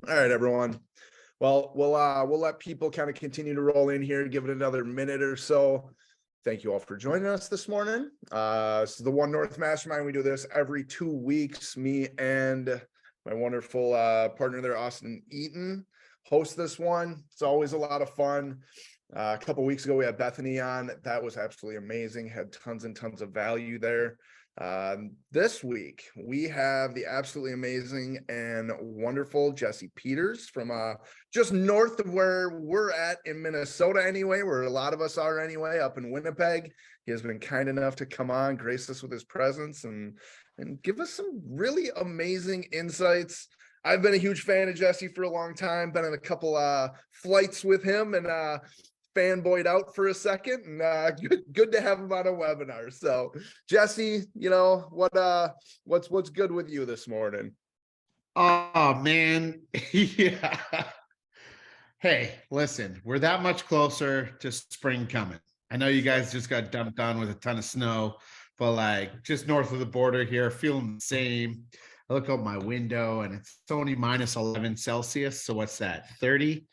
All right, everyone. Well, we'll let people kind of continue to roll in here, give it another minute or so. Thank you all for joining us this morning. This is the One North Mastermind. We do this every 2 weeks. Me and my wonderful partner there, Austin Eaton, host this one. It's always a lot of fun. A couple weeks ago, we had Bethany on. That was absolutely amazing. Had tons and tons of value there. This week we have the absolutely amazing and wonderful Jesse Peters from just north of where we're at in Minnesota anyway, where a lot of us are anyway, up in Winnipeg. He has been kind enough to come on, grace us with his presence and give us some really amazing insights. I've been a huge fan of Jesse for a long time, been on a couple flights with him and fanboyed out for a second, and good to have him on a webinar. So Jesse, what's good with you this morning? Oh man. Yeah. Hey, listen, we're that much closer to spring coming. I know you guys just got dumped on with a ton of snow, but like just north of the border here, feeling the same. I look out my window and it's only minus 11 Celsius. So what's that? 30,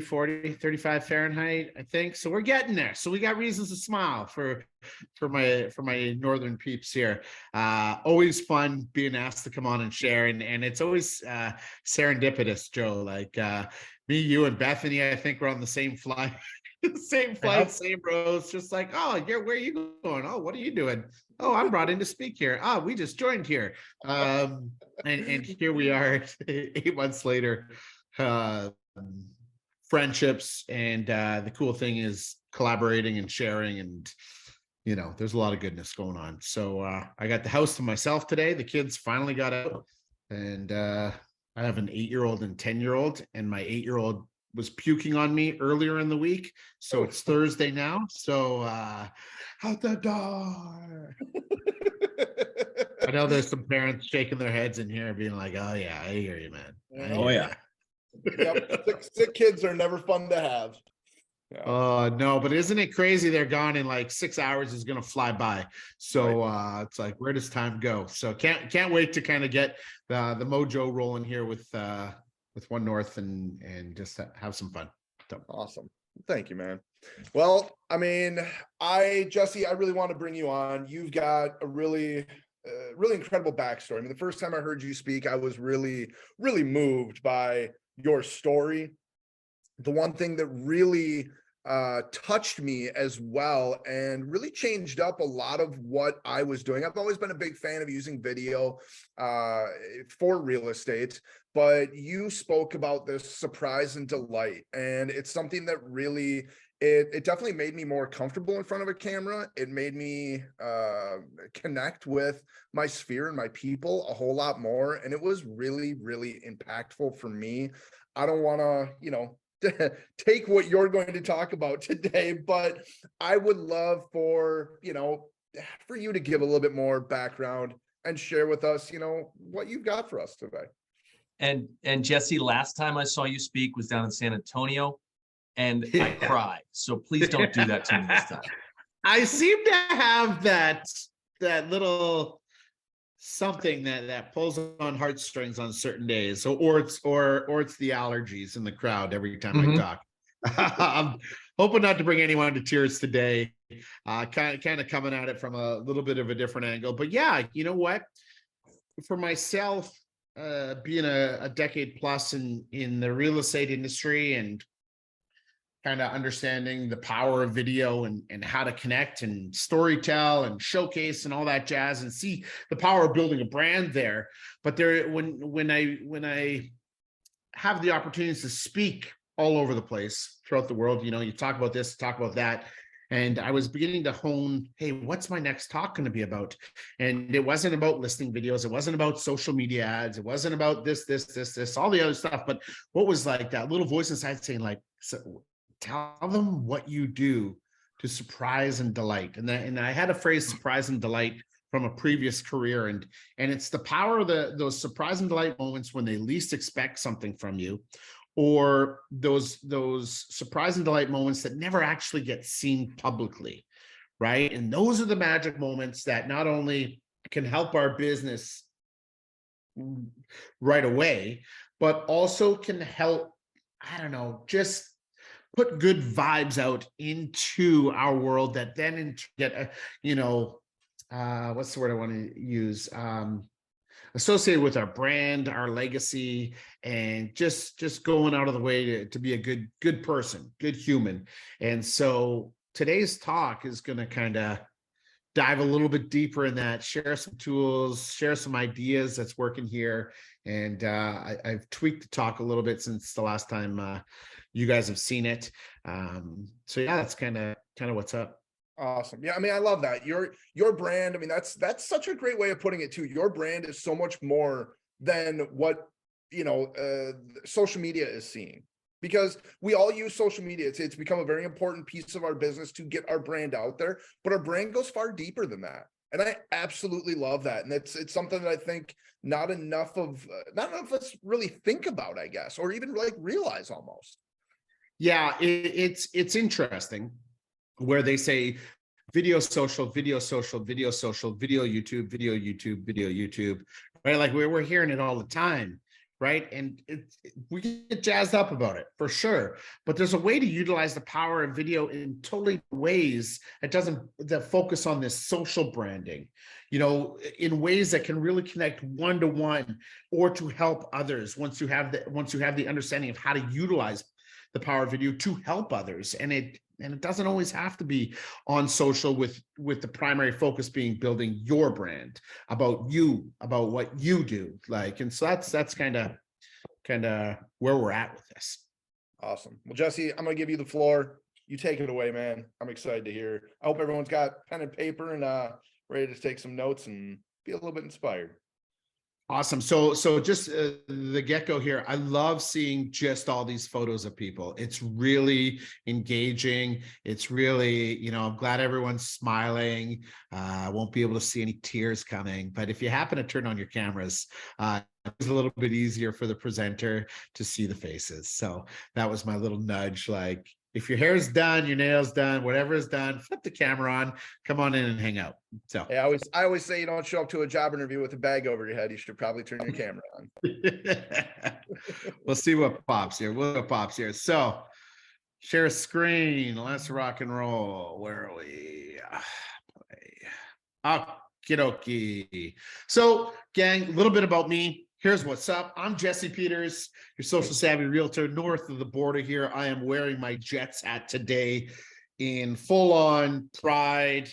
40, 35 Fahrenheit, I think. So we're getting there. So we got reasons to smile for my northern peeps here. Always fun being asked to come on and share. And it's always serendipitous, Joe. Like me, you, and Bethany, I think we're on the same flight. Same flight, same rows, just like, oh, where are you going? Oh, what are you doing? Oh, I'm brought in to speak here. Oh, we just joined here. And here we are 8 months later. Friendships, and the cool thing is collaborating and sharing, and there's a lot of goodness going on. So I got the house to myself today. The kids finally got out, and I have an 8-year-old and 10-year-old, and my 8-year-old was puking on me earlier in the week. So it's Thursday now. So out the door. I know there's some parents shaking their heads in here being like, oh yeah, I hear you, man. Yep. Sick kids are never fun to have. No, but isn't it crazy? They're gone in like 6 hours is going to fly by. So it's like, where does time go? So can't wait to kind of get the mojo rolling here with One North and just have some fun. So. Awesome. Thank you, man. Well, I mean, Jesse, I really want to bring you on. You've got a really incredible backstory. I mean, the first time I heard you speak, I was really, really moved by your story. The one thing that really touched me as well and really changed up a lot of what I was doing. I've always been a big fan of using video for real estate, but you spoke about this surprise and delight, and it's something that really it definitely made me more comfortable in front of a camera. It made me connect with my sphere and my people a whole lot more, and it was really, really impactful for me. I don't want to take what you're going to talk about today, but I would love for you to give a little bit more background and share with us what you've got for us today. And Jesse, last time I saw you speak was down in San Antonio, and I cried. So please don't do that to me this time. I seem to have that little something that pulls on heartstrings on certain days. So or it's the allergies in the crowd every time I talk. I'm hoping not to bring anyone to tears today. Kind of coming at it from a little bit of a different angle. But yeah, you know what? For myself, being a decade plus in the real estate industry and kind of understanding the power of video and how to connect and storytell and showcase and all that jazz and see the power of building a brand there. But when I have the opportunities to speak all over the place throughout the world, you talk about this, talk about that. And I was beginning to hone, hey, what's my next talk going to be about? And it wasn't about listing videos. It wasn't about social media ads. It wasn't about this, all the other stuff. But what was like that little voice inside saying like, tell them what you do to surprise and delight. And I had a phrase, surprise and delight, from a previous career. And it's the power of those surprise and delight moments when they least expect something from you, or those surprise and delight moments that never actually get seen publicly, right? And those are the magic moments that not only can help our business right away, but also can help, I don't know, just put good vibes out into our world that then get, what's the word I want to use? Associated with our brand, our legacy, and just going out of the way to be a good person, good human. And so today's talk is going to kind of dive a little bit deeper in that, share some tools, share some ideas that's working here. And I've tweaked the talk a little bit since the last time you guys have seen it. So yeah, that's kind of what's up. Awesome. Yeah, I mean, I love that. Your brand, I mean, that's such a great way of putting it too. Your brand is so much more than what, social media is seeing, because we all use social media. It's become a very important piece of our business to get our brand out there, but our brand goes far deeper than that. And I absolutely love that. And it's something that I think not enough of us really think about, I guess, or even like realize almost. Yeah, it's interesting where they say video social, video social, video social, video YouTube, video YouTube, video YouTube, right? Like we're hearing it all the time, right? And we get jazzed up about it for sure, but there's a way to utilize the power of video in totally ways that focus on this social branding, in ways that can really connect one-to-one or to help others once you have the understanding of how to utilize the power of video to help others. And it doesn't always have to be on social with the primary focus being building your brand, about you, about what you do. And so that's kind of where we're at with this. Awesome. Well, Jesse, I'm going to give you the floor. You take it away, man. I'm excited to hear. I hope everyone's got pen and paper and ready to take some notes and be a little bit inspired. Awesome. So just the get-go here, I love seeing just all these photos of people. It's really engaging. It's really, I'm glad everyone's smiling. I won't be able to see any tears coming, but if you happen to turn on your cameras, it's a little bit easier for the presenter to see the faces. So that was my little nudge. Like, if your hair's done, your nails done, whatever is done, flip the camera on, come on in and hang out. So yeah, I always say you don't show up to a job interview with a bag over your head. You should probably turn your camera on. We'll see what pops here. So share screen. Let's rock and roll. Where are we? Okie dokie. So gang, a little bit about me. Here's what's up. I'm Jesse Peters, your social savvy realtor north of the border here. I am wearing my Jets hat today in full on pride,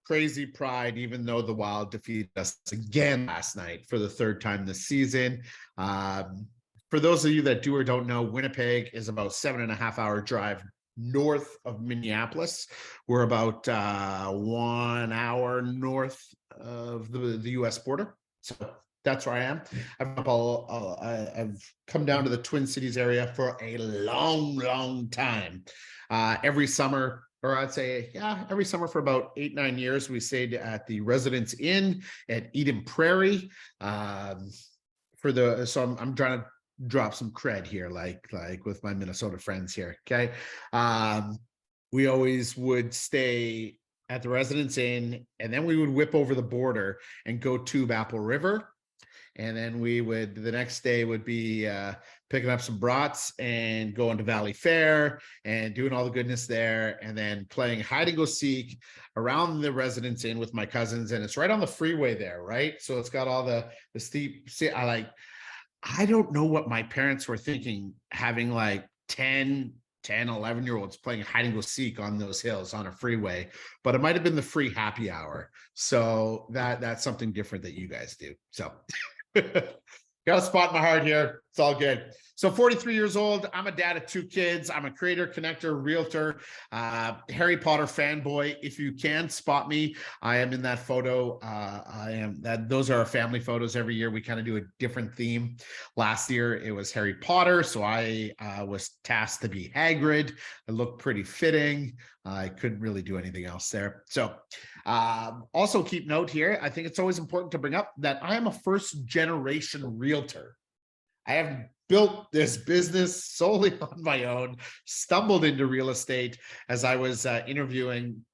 crazy pride, even though the Wild defeated us again last night for the third time this season. For those of you that do or don't know, Winnipeg is about 7.5 hour drive north of Minneapolis. We're about 1 hour north of the US border. So that's where I am. I've come down to the Twin Cities area for a long time. Every summer, or I'd say, every summer for about 8-9 years, we stayed at the Residence Inn at Eden Prairie. So I'm trying to drop some cred here, like with my Minnesota friends here. Okay, we always would stay at the Residence Inn, and then we would whip over the border and go to Apple River. And then the next day would be picking up some brats and going to Valley Fair and doing all the goodness there, and then playing hide and go seek around the Residence Inn with my cousins. And it's right on the freeway there, right? So it's got all the steep. I don't know what my parents were thinking, having like 10, 11-year-olds playing hide and go seek on those hills on a freeway, but it might have been the free happy hour. So that's something different that you guys do. So got a spot in my heart here. It's all good. So 43 years old. I'm a dad of 2 kids. I'm a creator, connector, realtor, Harry Potter fanboy. If you can spot me, I am in that photo. Those are our family photos. Every year we kind of do a different theme. Last year it was Harry Potter. So I was tasked to be Hagrid. I looked pretty fitting. I couldn't really do anything else there. So also keep note here. I think it's always important to bring up that I am a first generation realtor. I have built this business solely on my own, stumbled into real estate as I was interviewing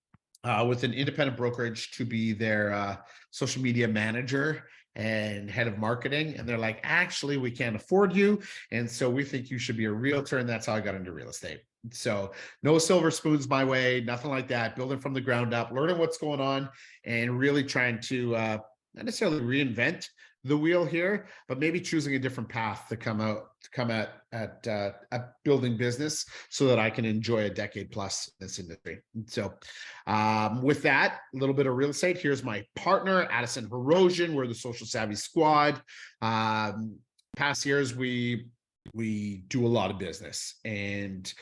with an independent brokerage to be their social media manager. and head of marketing. And they're like, actually, we can't afford you. And so we think you should be a realtor. And that's how I got into real estate. So no silver spoons my way, nothing like that. Building from the ground up, learning what's going on, and really trying to not necessarily reinvent the wheel here, but maybe choosing a different path to come at building business so that I can enjoy a decade plus in this industry. So with that, a little bit of real estate. Here's my partner, Addison Hirosian. We're the Social Savvy Squad. Past years, we do a lot of business, and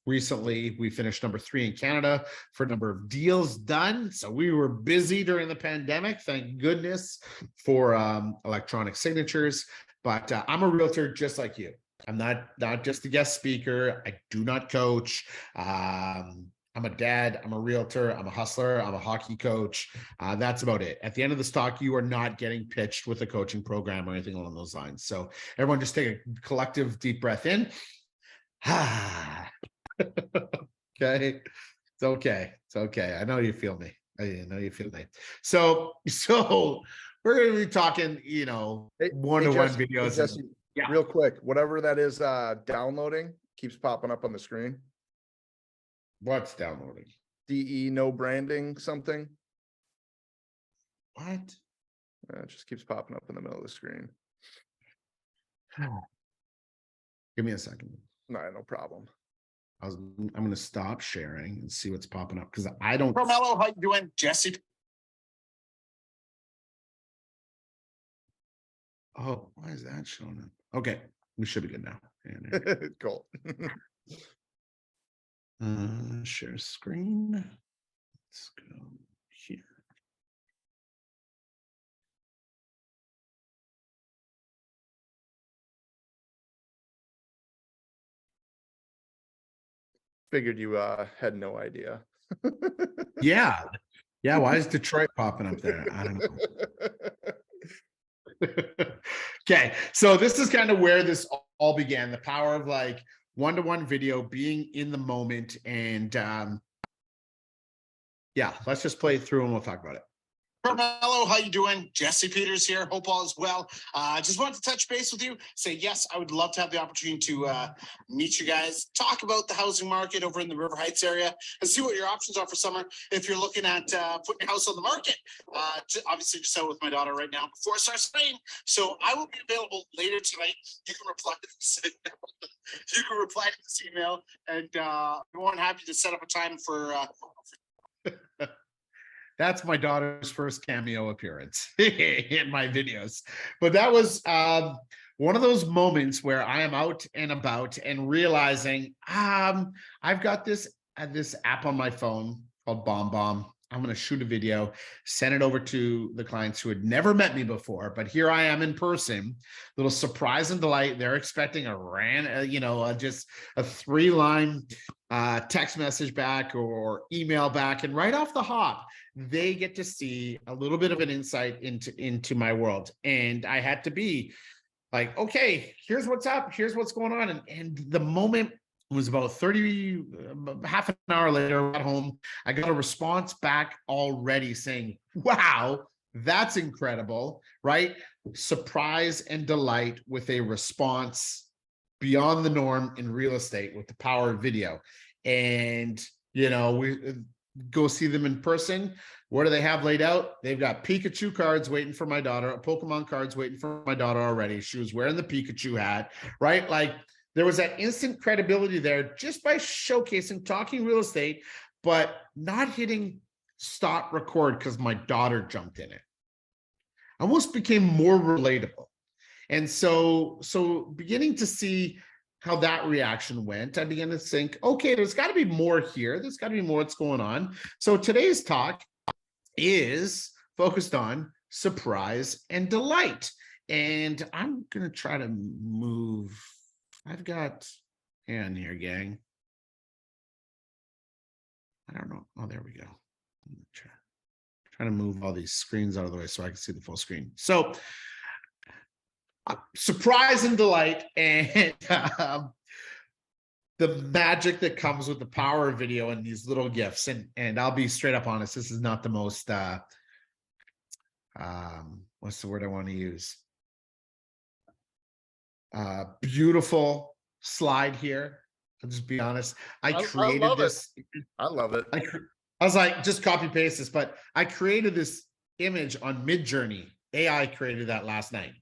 recently we finished number 3 in Canada for number of deals done. So we were busy during the pandemic, thank goodness for electronic signatures. But I'm a realtor just like you. I'm not just a guest speaker. I do not coach. I'm a dad, I'm a realtor, I'm a hustler, I'm a hockey coach. That's about it. At the end of the stock, you are not getting pitched with a coaching program or anything along those lines. So everyone just take a collective deep breath in. Okay. It's okay. It's okay. I know you feel me. I know you feel me. So we're going to be talking, one-to-one Jesse, videos. Jesse, Yeah. real quick, whatever that is downloading keeps popping up on the screen. What's downloading? DE no branding something. What? It just keeps popping up in the middle of the screen. Give me a second. No problem. I'm going to stop sharing and see what's popping up because I don't. Carmelo, how you doing, Jesse? Oh, why is that showing up? Okay, we should be good now. And Cool. share screen. Let's go here. Figured you had no idea. Yeah. Why is Detroit popping up there? I don't know. Okay, so this is kind of where this all began. The power of like one-to-one video, being in the moment, and let's just play it through and we'll talk about it. Carmelo, how you doing? Jesse Peters here. Hope all is well. Just wanted to touch base with you. Say yes, I would love to have the opportunity to meet you guys, talk about the housing market over in the River Heights area, and see what your options are for summer if you're looking at putting your house on the market. Obviously, just out with my daughter right now before it starts raining. So I will be available later tonight. You can reply to this. You can reply to this email, and I'm more than happy to set up a time for. That's my daughter's first cameo appearance in my videos. But that was one of those moments where I am out and about and realizing I've got this app on my phone called BombBomb. I'm going to shoot a video, send it over to the clients who had never met me before, but here I am in person. Little surprise and delight. They're expecting just a 3-line text message back or email back, and right off the hop, they get to see a little bit of an insight into my world. And I had to be like, okay, here's what's up, here's what's going on, and the moment. It was about half an hour later, at home, I got a response back already saying, wow, that's incredible, right? Surprise and delight with a response beyond the norm in real estate with the power of video. And, we go see them in person. What do they have laid out? They've got Pikachu cards waiting for my daughter, Pokemon cards waiting for my daughter already. She was wearing the Pikachu hat, right? Like, there was that instant credibility there just by showcasing, talking real estate, but not hitting stop record because my daughter jumped in it. Almost became more relatable. And so beginning to see how that reaction went, I began to think, okay, there's got to be more here. There's got to be more that's going on. So today's talk is focused on surprise and delight. And I'm going to try to move. I've got hand here, gang. I don't know. Oh, there we go. Trying to move all these screens out of the way so I can see the full screen. So surprise and delight, and the magic that comes with the power of video and these little gifts. And I'll be straight up honest, this is not the most what's the word I want to use? Beautiful slide here. I'll just be honest. I created love it. this. I love it. I was like, just copy paste this, but I created this image on Midjourney. AI created that last night.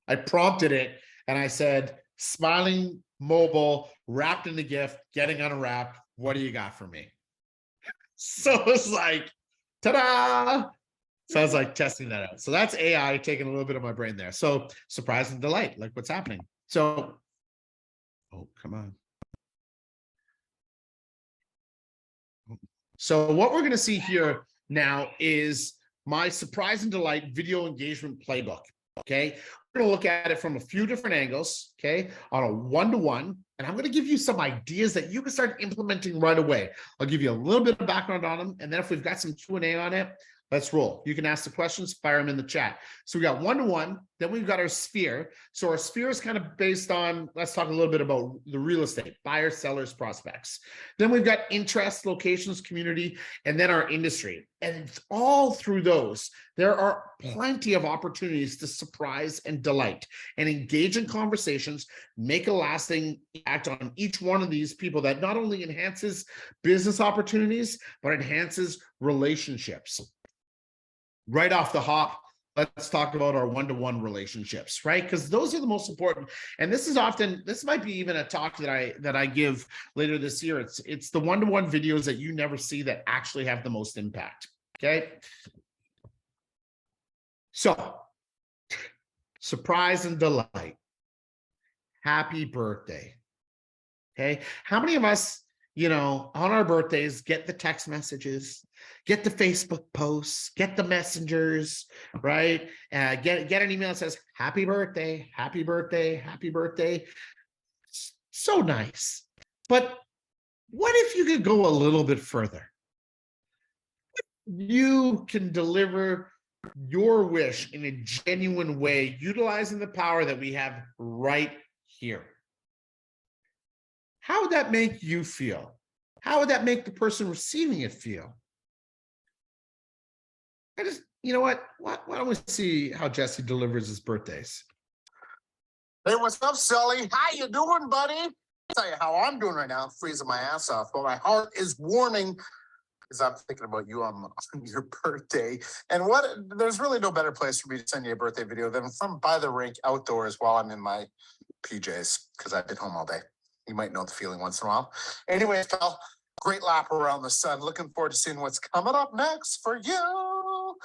I prompted it and I said, smiling mobile, wrapped in the gift, getting unwrapped. What do you got for me? So it's like, ta-da! So I was like testing that out. So that's AI taking a little bit of my brain there. So surprise and delight, like what's happening. So, oh, come on. So what we're going to see here now is my surprise and delight video engagement playbook. Okay. We're going to look at it from a few different angles. Okay. On a one-to-one. And I'm going to give you some ideas that you can start implementing right away. I'll give you a little bit of background on them. And then if we've got some Q&A on it, let's roll. You can ask the questions, fire them in the chat. So we got one-to-one, then we've got our sphere. So our sphere is kind of based on, let's talk a little bit about the real estate, buyers, sellers, prospects. Then we've got interests, locations, community, and then our industry. And it's all through those, there are plenty of opportunities to surprise and delight and engage in conversations, make a lasting impact on each one of these people that not only enhances business opportunities, but enhances relationships. Right off the hop, let's talk about our one-to-one relationships, right? Because those are the most important. And this is often, this might be even a talk that I give later this year. It's the one-to-one videos that you never see that actually have the most impact. Okay. So, surprise and delight. Happy birthday. Okay. How many of us, you know, on our birthdays, get the text messages, get the Facebook posts, get the messengers, right? Get an email that says, happy birthday, happy birthday, happy birthday. So nice. But what if you could go a little bit further? You can deliver your wish in a genuine way, utilizing the power that we have right here. How would that make you feel? How would that make the person receiving it feel? You know what? Why don't we see how Jesse delivers his birthdays? Hey, what's up, Sully? How you doing, buddy? I'll tell you how I'm doing right now. I'm freezing my ass off, but my heart is warming because I'm thinking about you on your birthday. And there's really no better place for me to send you a birthday video than from by the rink outdoors while I'm in my PJs because I've been home all day. You might know the feeling once in a while. Anyway, pal, great lap around the sun. Looking forward to seeing what's coming up next for you.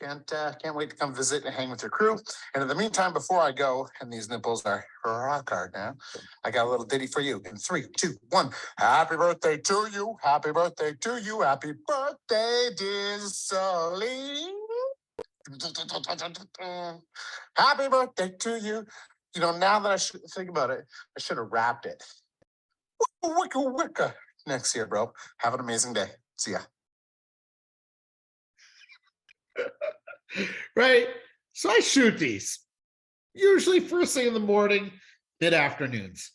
Can't wait to come visit and hang with your crew. And in the meantime, before I go, and these nipples are rock hard now, I got a little ditty for you in 3, 2, 1. Happy birthday to you. Happy birthday to you. Happy birthday, dear Sully. Happy birthday to you. You know, now that I should think about it, I should have wrapped it. Wicka, wicka. Next year, bro. Have an amazing day. See ya. Right. So I shoot these usually first thing in the morning, mid-afternoons,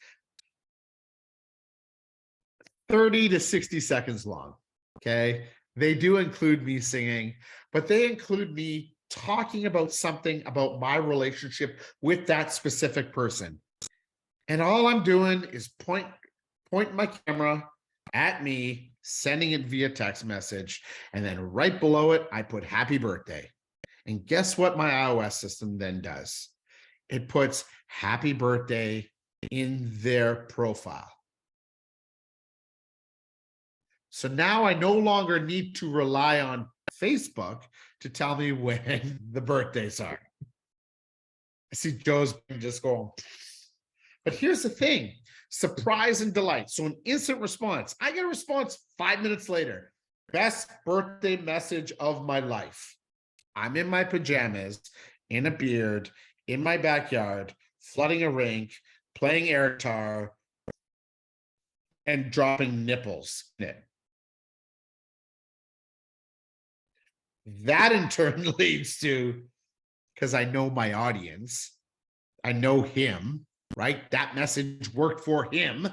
30 to 60 seconds long. Okay. They do include me singing, but they include me talking about something about my relationship with that specific person. And all I'm doing is point my camera at me, sending it via text message. And then right below it, I put happy birthday. And guess what my iOS system then does? It puts happy birthday in their profile. So now I no longer need to rely on Facebook to tell me when the birthdays are. I see Joe's just going. But here's the thing, surprise and delight. So an instant response. I get a response 5 minutes later. Best birthday message of my life. I'm in my pajamas, in a beard, in my backyard, flooding a rink, playing air guitar, and dropping nipples in it. That in turn leads to, because I know my audience, I know him, right? That message worked for him.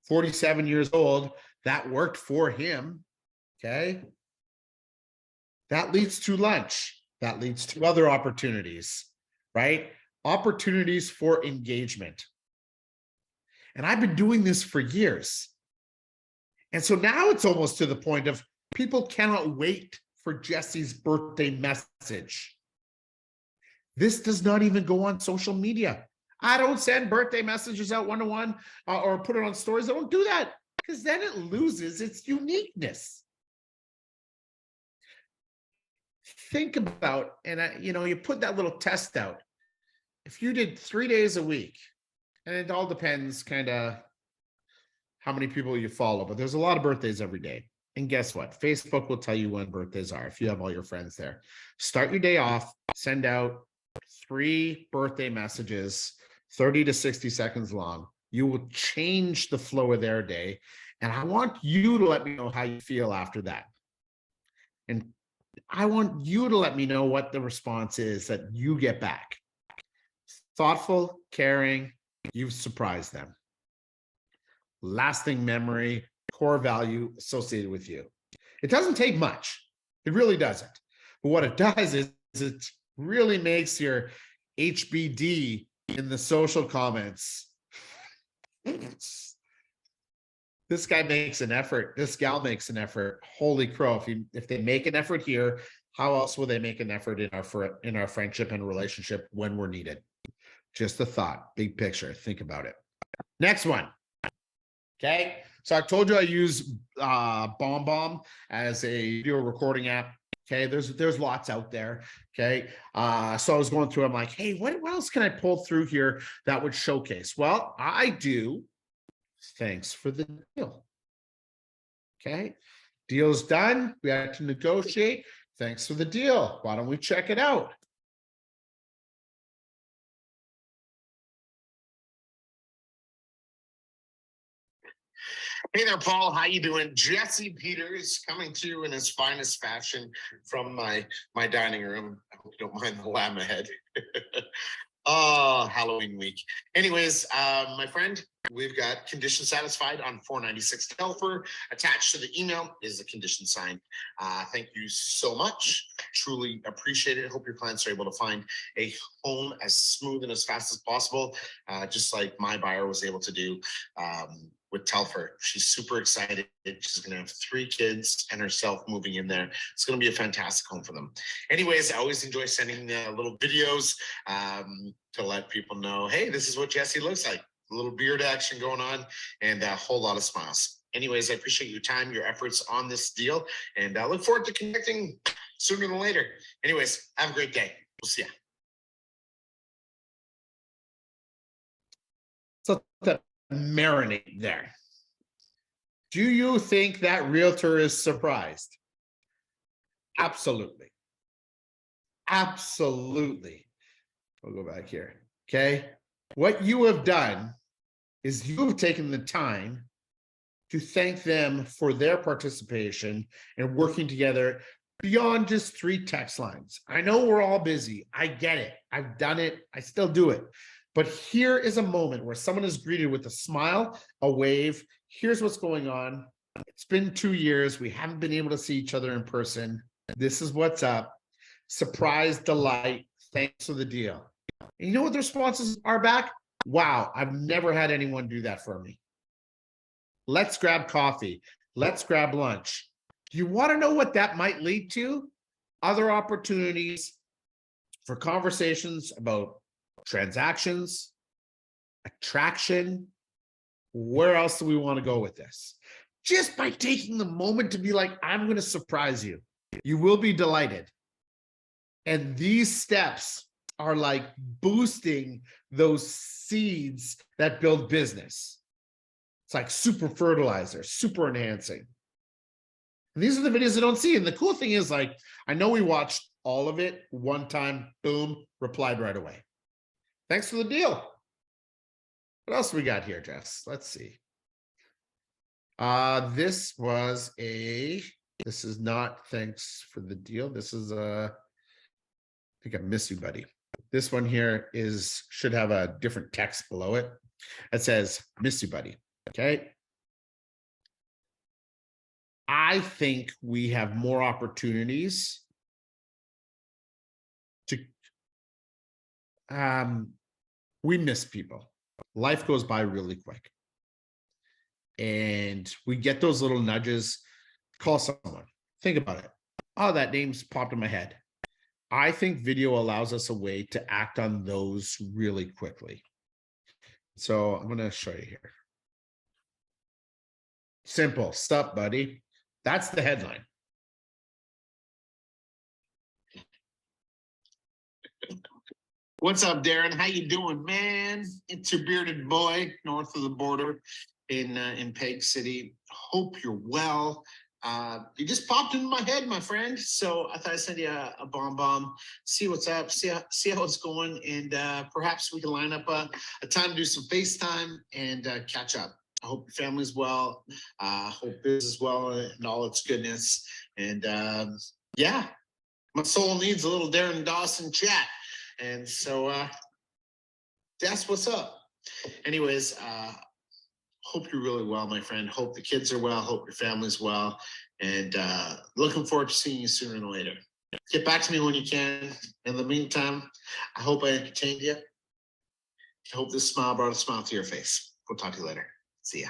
47 years old, that worked for him. Okay. That leads to lunch. that leads to other opportunities, right? Opportunities for engagement. And I've been doing this for years. And so now it's almost to the point of people cannot wait for Jesse's birthday message. This does not even go on social media. I don't send birthday messages out one-to-one or put it on stories. I don't do that because then it loses its uniqueness. Think about, and you put that little test out. If you did 3 days a week, and it all depends kind of how many people you follow, but there's a lot of birthdays every day. And guess what? Facebook will tell you when birthdays are if you have all your friends there. Start your day off, send out 3 birthday messages, 30 to 60 seconds long. You will change the flow of their day. And I want you to let me know how you feel after that. And I want you to let me know what the response is that you get back. Thoughtful, caring, you've surprised them. Lasting memory, core value associated with you. It doesn't take much. It really doesn't. But what it does is it really makes your HBD in the social comments. This guy makes an effort. This gal makes an effort. Holy crow. If they make an effort here, how else will they make an effort in our friendship and relationship when we're needed? Just a thought, big picture. Think about it. Next one. Okay. So I told you I use BombBomb as a video recording app. Okay. There's lots out there. Okay. So I was going through, I'm like, hey, what else can I pull through here that would showcase? Well, I do. Thanks for the deal. Okay. Deal's done. We had to negotiate. Thanks for the deal. Why don't we check it out? Hey there, Paul. How you doing? Jesse Peters coming to you in his finest fashion from my dining room. I hope you don't mind the lamb ahead. Oh, Halloween week. Anyways, my friend, we've got condition satisfied on 496 Telfer. Attached to the email is the condition signed. Thank you so much. Truly appreciate it. Hope your clients are able to find a home as smooth and as fast as possible, just like my buyer was able to do with Telfer. She's super excited. She's going to have 3 kids and herself moving in there. It's going to be a fantastic home for them. Anyways, I always enjoy sending little videos to let people know, hey, this is what Jesse looks like. A little beard action going on and a whole lot of smiles. Anyways, I appreciate your time, your efforts on this deal, and I look forward to connecting sooner than later. Anyways, have a great day. We'll see ya. So that marinate there. Do you think that realtor is surprised? Absolutely. Absolutely. We'll go back here. Okay. What you have done is you have taken the time to thank them for their participation and working together beyond just 3 text lines. I know we're all busy. I get it. I've done it. I still do it. But here is a moment where someone is greeted with a smile, a wave. Here's what's going on. It's been 2 years. We haven't been able to see each other in person. This is what's up. Surprise, delight. Thanks for the deal. And you know what the responses are back? Wow, I've never had anyone do that for me. Let's grab coffee. Let's grab lunch. Do you want to know what that might lead to? Other opportunities for conversations about transactions, attraction. Where else do we want to go with this? Just by taking the moment to be like, I'm going to surprise you. You will be delighted. And these steps are like boosting those seeds that build business. It's like super fertilizer, super enhancing. And these are the videos I don't see. And the cool thing is, like, I know we watched all of it one time, boom, replied right away. Thanks for the deal. What else we got here, Jess? Let's see. This is not thanks for the deal. This is I think I miss you, buddy. This one here should have a different text below it. It says, miss you, buddy. Okay. I think we have more opportunities we miss people. Life goes by really quick. And we get those little nudges. Call someone. Think about it. Oh, that name's popped in my head. I think video allows us a way to act on those really quickly. So I'm going to show you here. Simple. Sup, buddy? That's the headline. What's up, Darren? How you doing, man? It's your bearded boy north of the border in Peg City. Hope you're well. You just popped into my head, my friend. So I thought I'd send you a bomb, see what's up, see how it's going, and perhaps we can line up a time to do some FaceTime and catch up. I hope your family's well. Hope biz is well and all its goodness. And yeah, my soul needs a little Darren Dawson chat. And so that's what's up. Anyways, hope you're really well, my friend. Hope the kids are well. Hope your family's well. And looking forward to seeing you sooner than later. Get back to me when you can. In the meantime, I hope I entertained you. I hope this smile brought a smile to your face. We'll talk to you later. See ya.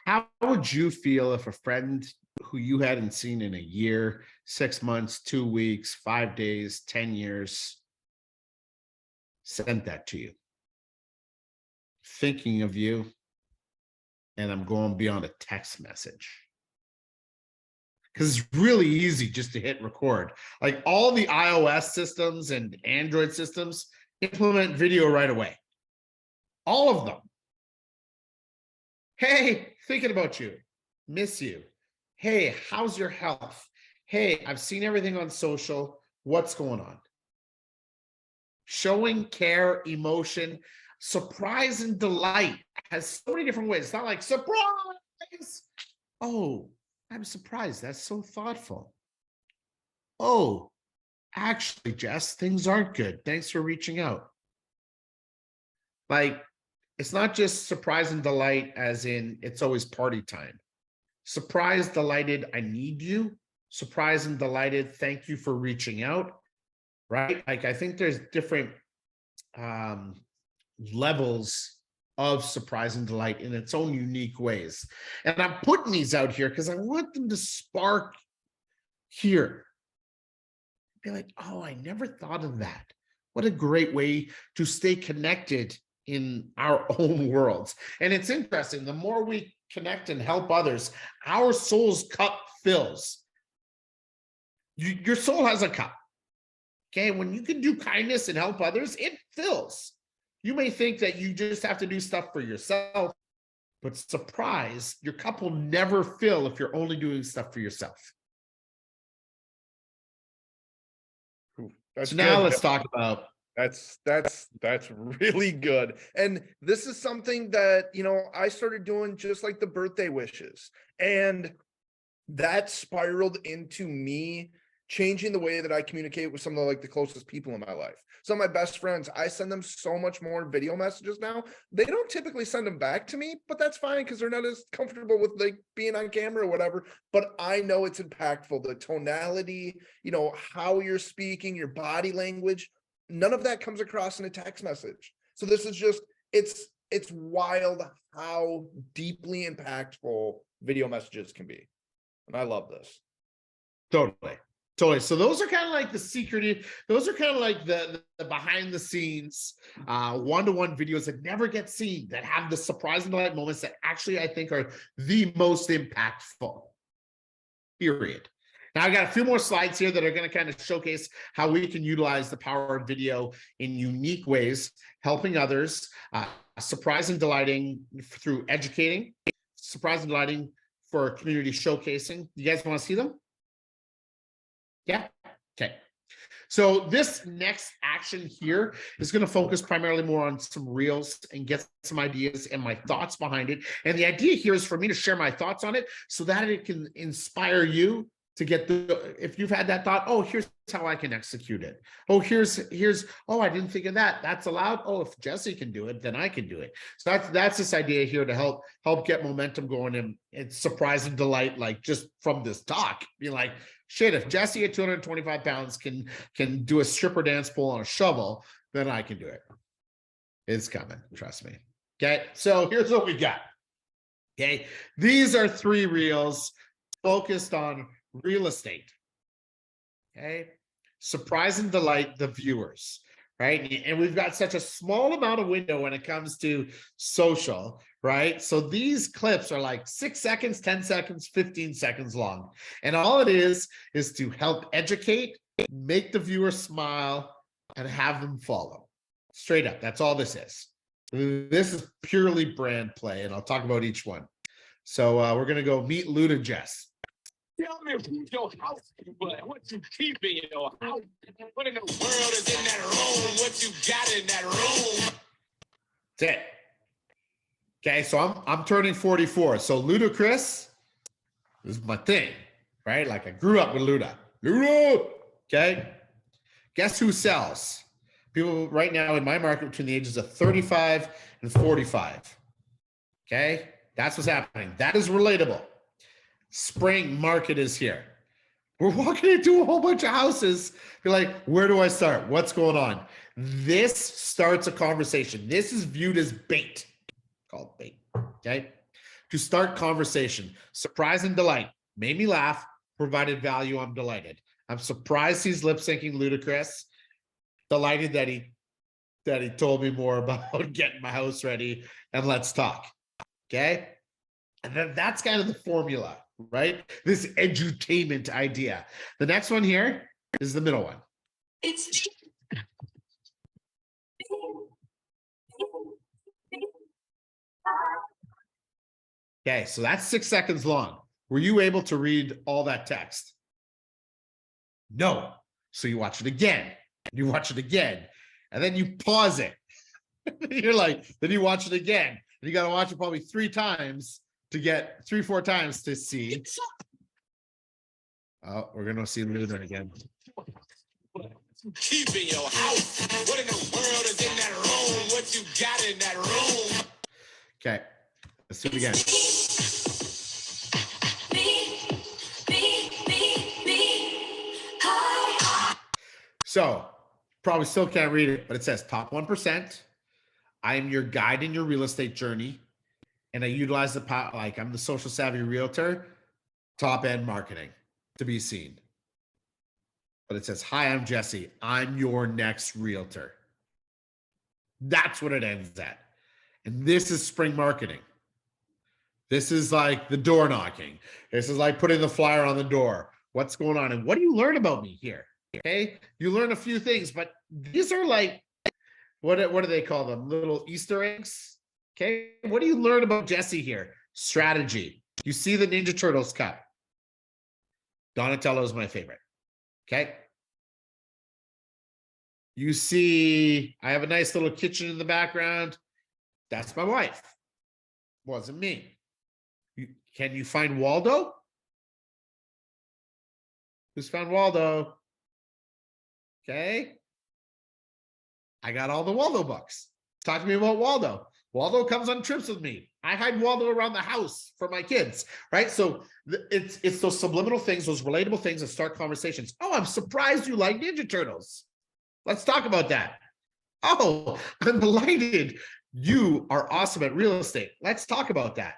How would you feel if a friend who you hadn't seen in a year, 6 months, 2 weeks, 5 days, 10 years sent that to you? Thinking of you, and I'm going beyond a text message. Because it's really easy just to hit record. Like all the iOS systems and Android systems implement video right away. All of them. Hey, thinking about you. Miss you. Hey, how's your health? Hey, I've seen everything on social. What's going on? Showing care, emotion, surprise, and delight has so many different ways. It's not like surprise. Oh, I'm surprised. That's so thoughtful. Oh, actually, Jess, things aren't good. Thanks for reaching out. Like, it's not just surprise and delight as in it's always party time. Surprise, delighted, I need you. Surprise and delighted, thank you for reaching out. Right? Like, I think there's different levels of surprise and delight in its own unique ways. And I'm putting these out here because I want them to spark here. Be like, oh, I never thought of that. What a great way to stay connected in our own worlds. And it's interesting, the more we connect and help others, our soul's cup fills. Your soul has a cup. Okay, when you can do kindness and help others, it fills. You may think that you just have to do stuff for yourself, but surprise, your cup will never fill if you're only doing stuff for yourself. That's so now good. let's talk about that's really good. And this is something that, you know, I started doing just like the birthday wishes. And that spiraled into me changing the way that I communicate with some of the closest people in my life. Some of my best friends, I send them so much more video messages now. They don't typically send them back to me, but that's fine because they're not as comfortable with like being on camera or whatever. But I know it's impactful. The tonality, you know, how you're speaking, your body language, none of that comes across in a text message. So this is just, it's wild how deeply impactful video messages can be. And I love this. Totally. So those are kind of like the secret. Those are kind of like the behind the scenes, one-to-one videos that never get seen, that have the surprise and delight moments that actually I think are the most impactful. Period. Now I got a few more slides here that are going to kind of showcase how we can utilize the power of video in unique ways, helping others, surprise and delighting through educating, surprise and delighting for community showcasing. You guys want to see them? Yeah. Okay. So this next action here is going to focus primarily more on some reels and get some ideas and my thoughts behind it. And the idea here is for me to share my thoughts on it so that it can inspire you to get if you've had that thought, oh, here's how I can execute it. Oh, here's, oh, I didn't think of that. That's allowed. Oh, if Jesse can do it, then I can do it. So that's this idea here to help get momentum going, and it's surprise and delight, like just from this talk, be like, shit, if Jesse at 225 pounds can do a stripper dance pole on a shovel, then I can do it. It's coming, trust me. Okay, so here's what we got. Okay, these are 3 reels focused on real estate. Okay, surprise and delight the viewers, right? And we've got such a small amount of window when it comes to social, right? So these clips are like 6 seconds, 10 seconds, 15 seconds long. And all it is to help educate, make the viewer smile, and have them follow. Straight up, that's all this is. This is purely brand play, and I'll talk about each one. So we're gonna go meet Luda Jess. Tell me your house, but what you keep in your house? What in the world is in that room? What you got in that room? That's it. Okay, so I'm turning 44. So Ludacris is my thing, right? Like I grew up with Luda. Luda. Okay. Guess who sells? People right now in my market between the ages of 35 and 45. Okay, that's what's happening. That is relatable. Spring market is here. We're walking into a whole bunch of houses. You're like, where do I start? What's going on? This starts a conversation. This is viewed as bait, called bait. Okay, to start conversation. Surprise and delight. Made me laugh. Provided value. I'm delighted. I'm surprised he's lip syncing Ludacris. Delighted that he told me more about getting my house ready and let's talk. Okay. And then that's kind of the formula, right? This edutainment idea. The next one here is the middle one. It's Okay. So that's 6 seconds long. Were you able to read all that text? No. So you watch it again. You watch it again, and then you pause it. You're like, then you watch it again, and you got to watch it probably 3 times to get 3-4 times to see. Oh, we're gonna see Luda again. keep in your house. What in the world is in that room? What you got in that room? Okay, let's do it again. So probably still can't read it, but it says top 1%. I am your guide in your real estate journey. And I utilize the power, like I'm the social savvy realtor, top end marketing to be seen. But it says, hi, I'm Jesse. I'm your next realtor. That's what it ends at. And this is spring marketing. This is like the door knocking. This is like putting the flyer on the door. What's going on? And what do you learn about me here? Okay. You learn a few things, but these are like, what do they call them? Little Easter eggs. Okay. What do you learn about Jesse here? Strategy. You see the Ninja Turtles cup. Donatello is my favorite. Okay. You see, I have a nice little kitchen in the background. That's my wife. Wasn't me. Can you find Waldo? Who's found Waldo? Okay. I got all the Waldo books. Talk to me about Waldo. Waldo comes on trips with me. I hide Waldo around the house for my kids, right? So it's those subliminal things, those relatable things that start conversations. Oh, I'm surprised you like Ninja Turtles. Let's talk about that. Oh, I'm delighted you are awesome at real estate. Let's talk about that.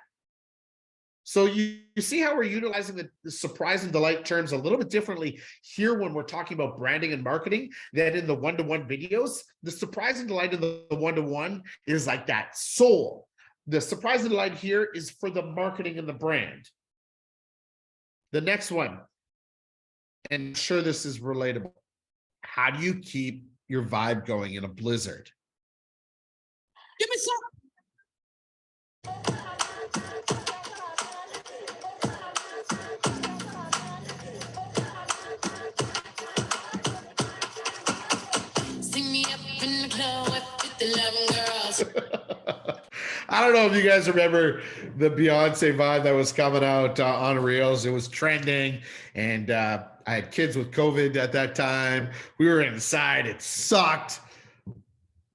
So you see how we're utilizing the surprise and delight terms a little bit differently here when we're talking about branding and marketing than in the one-to-one videos. The surprise and delight in the one-to-one is like that soul. The surprise and delight here is for the marketing and the brand. The next one, and I'm sure this is relatable. How do you keep your vibe going in a blizzard? Give me some. I don't know if you guys remember the Beyonce vibe that was coming out on Reels. It was trending, and I had kids with COVID at that time. We were inside. It sucked.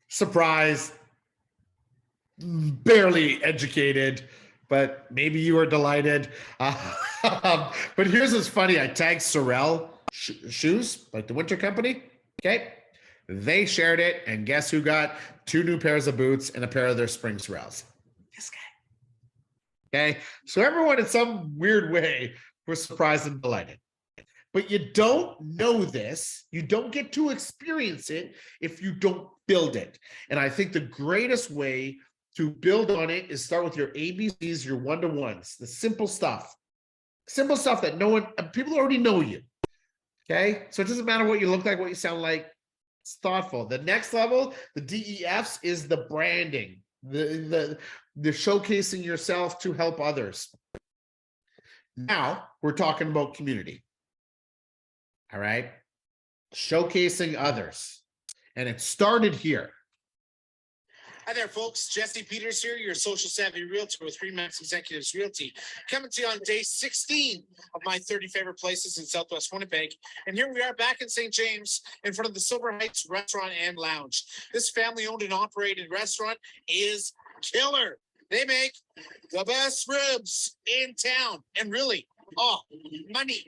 Surprise. Barely educated, but maybe you were delighted. But here's what's funny. I tagged Sorel Shoes, like the winter company. Okay. They shared it, and guess who got 2 new pairs of boots and a pair of their spring Sorels? This guy. Okay. So everyone in some weird way was surprised and delighted. But you don't know this. You don't get to experience it if you don't build it. And I think the greatest way to build on it is start with your ABCs, your one-to-ones, the simple stuff that no one, people already know you. Okay. So it doesn't matter what you look like, what you sound like. It's thoughtful. The next level, the DEFs, is the branding, the showcasing yourself to help others. Now we're talking about community. All right. Showcasing others. And it started here. Hi there, folks. Jesse Peters here, your social savvy realtor with Remax Executives Realty, coming to you on day 16 of my 30 favorite places in Southwest Winnipeg. And here we are back in St. James in front of the Silver Heights Restaurant and Lounge. This family-owned and operated restaurant is killer. They make the best ribs in town. And really, money.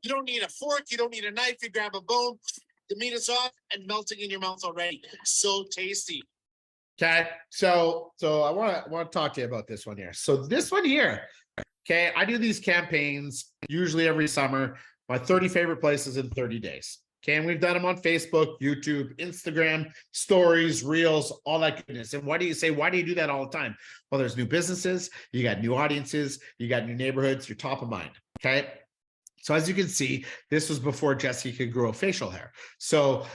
You don't need a fork. You don't need a knife. You grab a bone. The meat is off and melting in your mouth already. So tasty. Okay, so I want to talk to you about this one here. So this one here, okay, I do these campaigns usually every summer. My 30 favorite places in 30 days. Okay, and we've done them on Facebook, YouTube, Instagram, stories, reels, all that goodness. And why do you do that all the time? Well, there's new businesses, you got new audiences, you got new neighborhoods, you're top of mind. Okay, so as you can see, this was before Jesse could grow facial hair. So,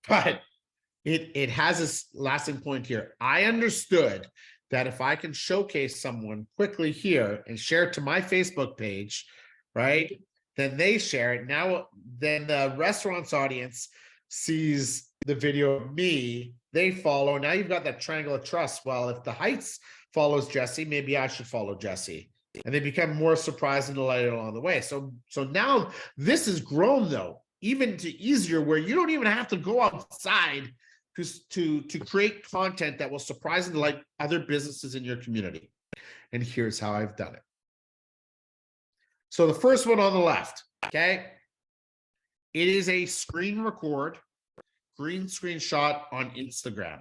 but it has this lasting point here. I understood that if I can showcase someone quickly here and share it to my Facebook page, right, then they share it. Now, then the restaurant's audience sees the video of me, they follow. Now you've got that triangle of trust. Well, if the Heights follows Jesse, maybe I should follow Jesse. And they become more surprised and delighted along the way. So now this has grown, though, even to easier, where you don't even have to go outside to create content that will surprise and delight other businesses in your community. And here's how I've done it. So the first one on the left, okay, it is a screen record, green screenshot on Instagram.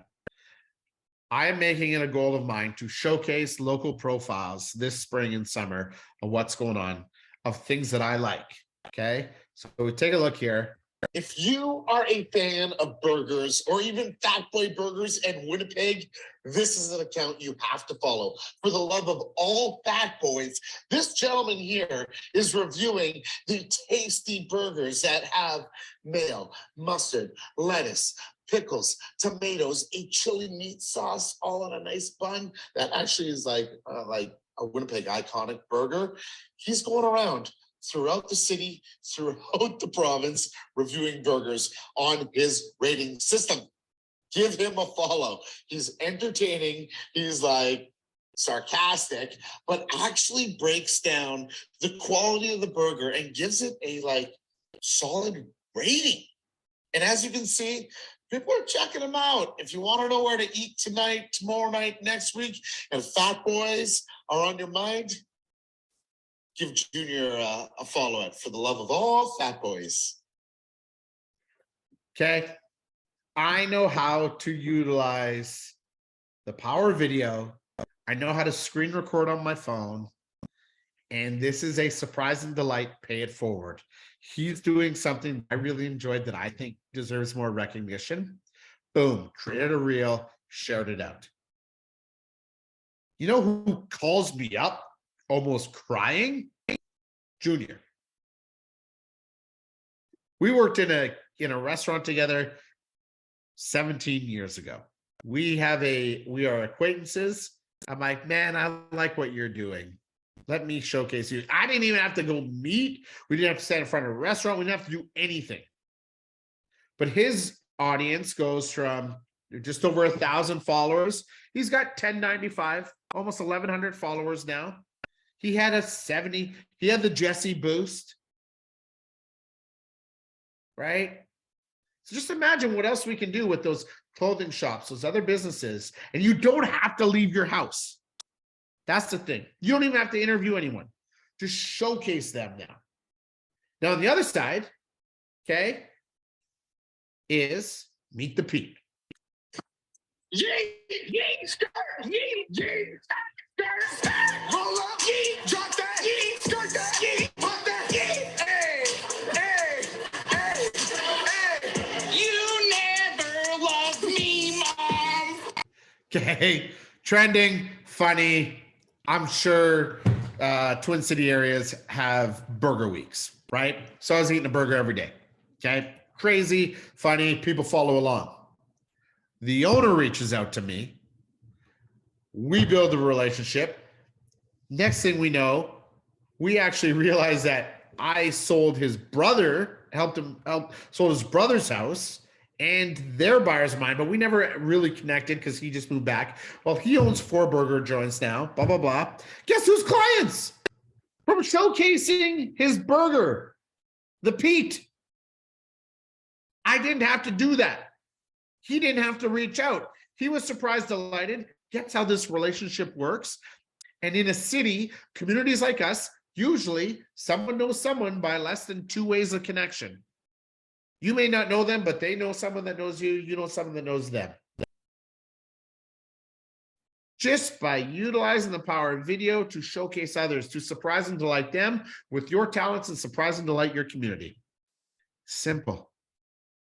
I am making it a goal of mine to showcase local profiles this spring and summer of what's going on, of things that I like, okay? So we take a look here. If you are a fan of burgers or even Fat Boy Burgers in Winnipeg, this is an account you have to follow. For the love of all fat boys, this gentleman here is reviewing the tasty burgers that have mayo, mustard, lettuce, pickles, tomatoes, a chili meat sauce, all in a nice bun. That actually is like a Winnipeg iconic burger. He's going around throughout the city, throughout the province, reviewing burgers on his rating system. Give him a follow. He's entertaining. He's like sarcastic, but actually breaks down the quality of the burger and gives it a like solid rating. And as you can see, people are checking him out. If you want to know where to eat tonight, tomorrow night, next week, and Fat Boys are on your mind, give Junior a follow it, for the love of all fat boys. Okay. I know how to utilize the power of video. I know how to screen record on my phone. And this is a surprise and delight. Pay it forward. He's doing something I really enjoyed that I think deserves more recognition. Boom. Created a reel, shared it out. You know who calls me up almost crying? Junior. We worked in a restaurant together 17 years ago. We are acquaintances. I'm like, man, I like what you're doing. Let me showcase you. I didn't even have to go meet. We didn't have to stand in front of a restaurant. We didn't have to do anything. But his audience goes from just over 1,000 followers. He's got 1095, almost 1,100 followers now. He had he had the Jesse boost, right? So just imagine what else we can do with those clothing shops, those other businesses, and you don't have to leave your house. That's the thing. You don't even have to interview anyone. Just showcase them now. Now, on the other side, okay, is Meet the Pete. Roll up, drop that, skirt that, pop that, hey, hey, hey, hey. You never loved me, Mom. Okay, trending, funny. I'm sure Twin City areas have burger weeks, right? So I was eating a burger every day. Okay, crazy, funny, people follow along. The owner reaches out to me. We build a relationship. Next thing we know, we actually realize that I sold his brother, sold his brother's house and their buyer's mind, but we never really connected because he just moved back. Well, he owns 4 burger joints now, blah, blah, blah. Guess whose clients? From showcasing his burger, the Pete. I didn't have to do that. He didn't have to reach out. He was surprised, delighted. That's how this relationship works. And in a city, communities like us, usually someone knows someone by less than 2 ways of connection. You may not know them, but they know someone that knows you. You know someone that knows them. Just by utilizing the power of video to showcase others, to surprise and delight them with your talents and surprise and delight your community. Simple.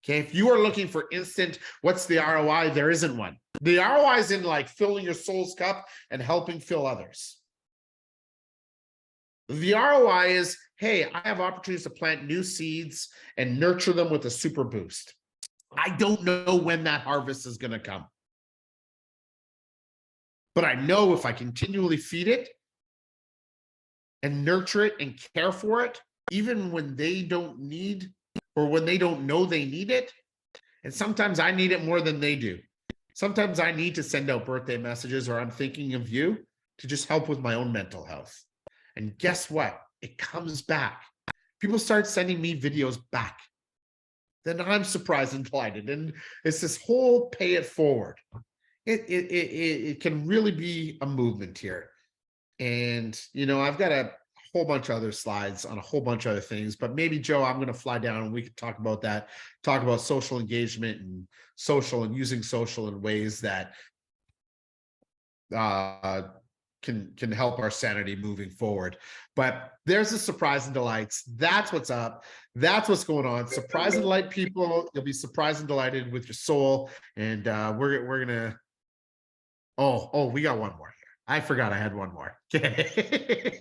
Okay, if you are looking for instant, what's the ROI? There isn't one. The ROI is in like filling your soul's cup and helping fill others. The ROI is, hey, I have opportunities to plant new seeds and nurture them with a super boost. I don't know when that harvest is going to come. But I know if I continually feed it and nurture it and care for it, even when they don't need or when they don't know they need it, and sometimes I need it more than they do. Sometimes I need to send out birthday messages or I'm thinking of you to just help with my own mental health. And guess what? It comes back. People start sending me videos back. Then I'm surprised and delighted. And it's this whole pay it forward. It can really be a movement here. And, you know, I've got a whole bunch of other slides on a whole bunch of other things, but maybe, Joe, I'm going to fly down and we can talk about that, talk about social engagement and using social in ways that can help our sanity moving forward. But there's the surprise and delights. That's what's up. That's what's going on. Surprise and delight people. You'll be surprised and delighted with your soul. And we're gonna. Oh, we got one more here. I forgot I had one more. Okay.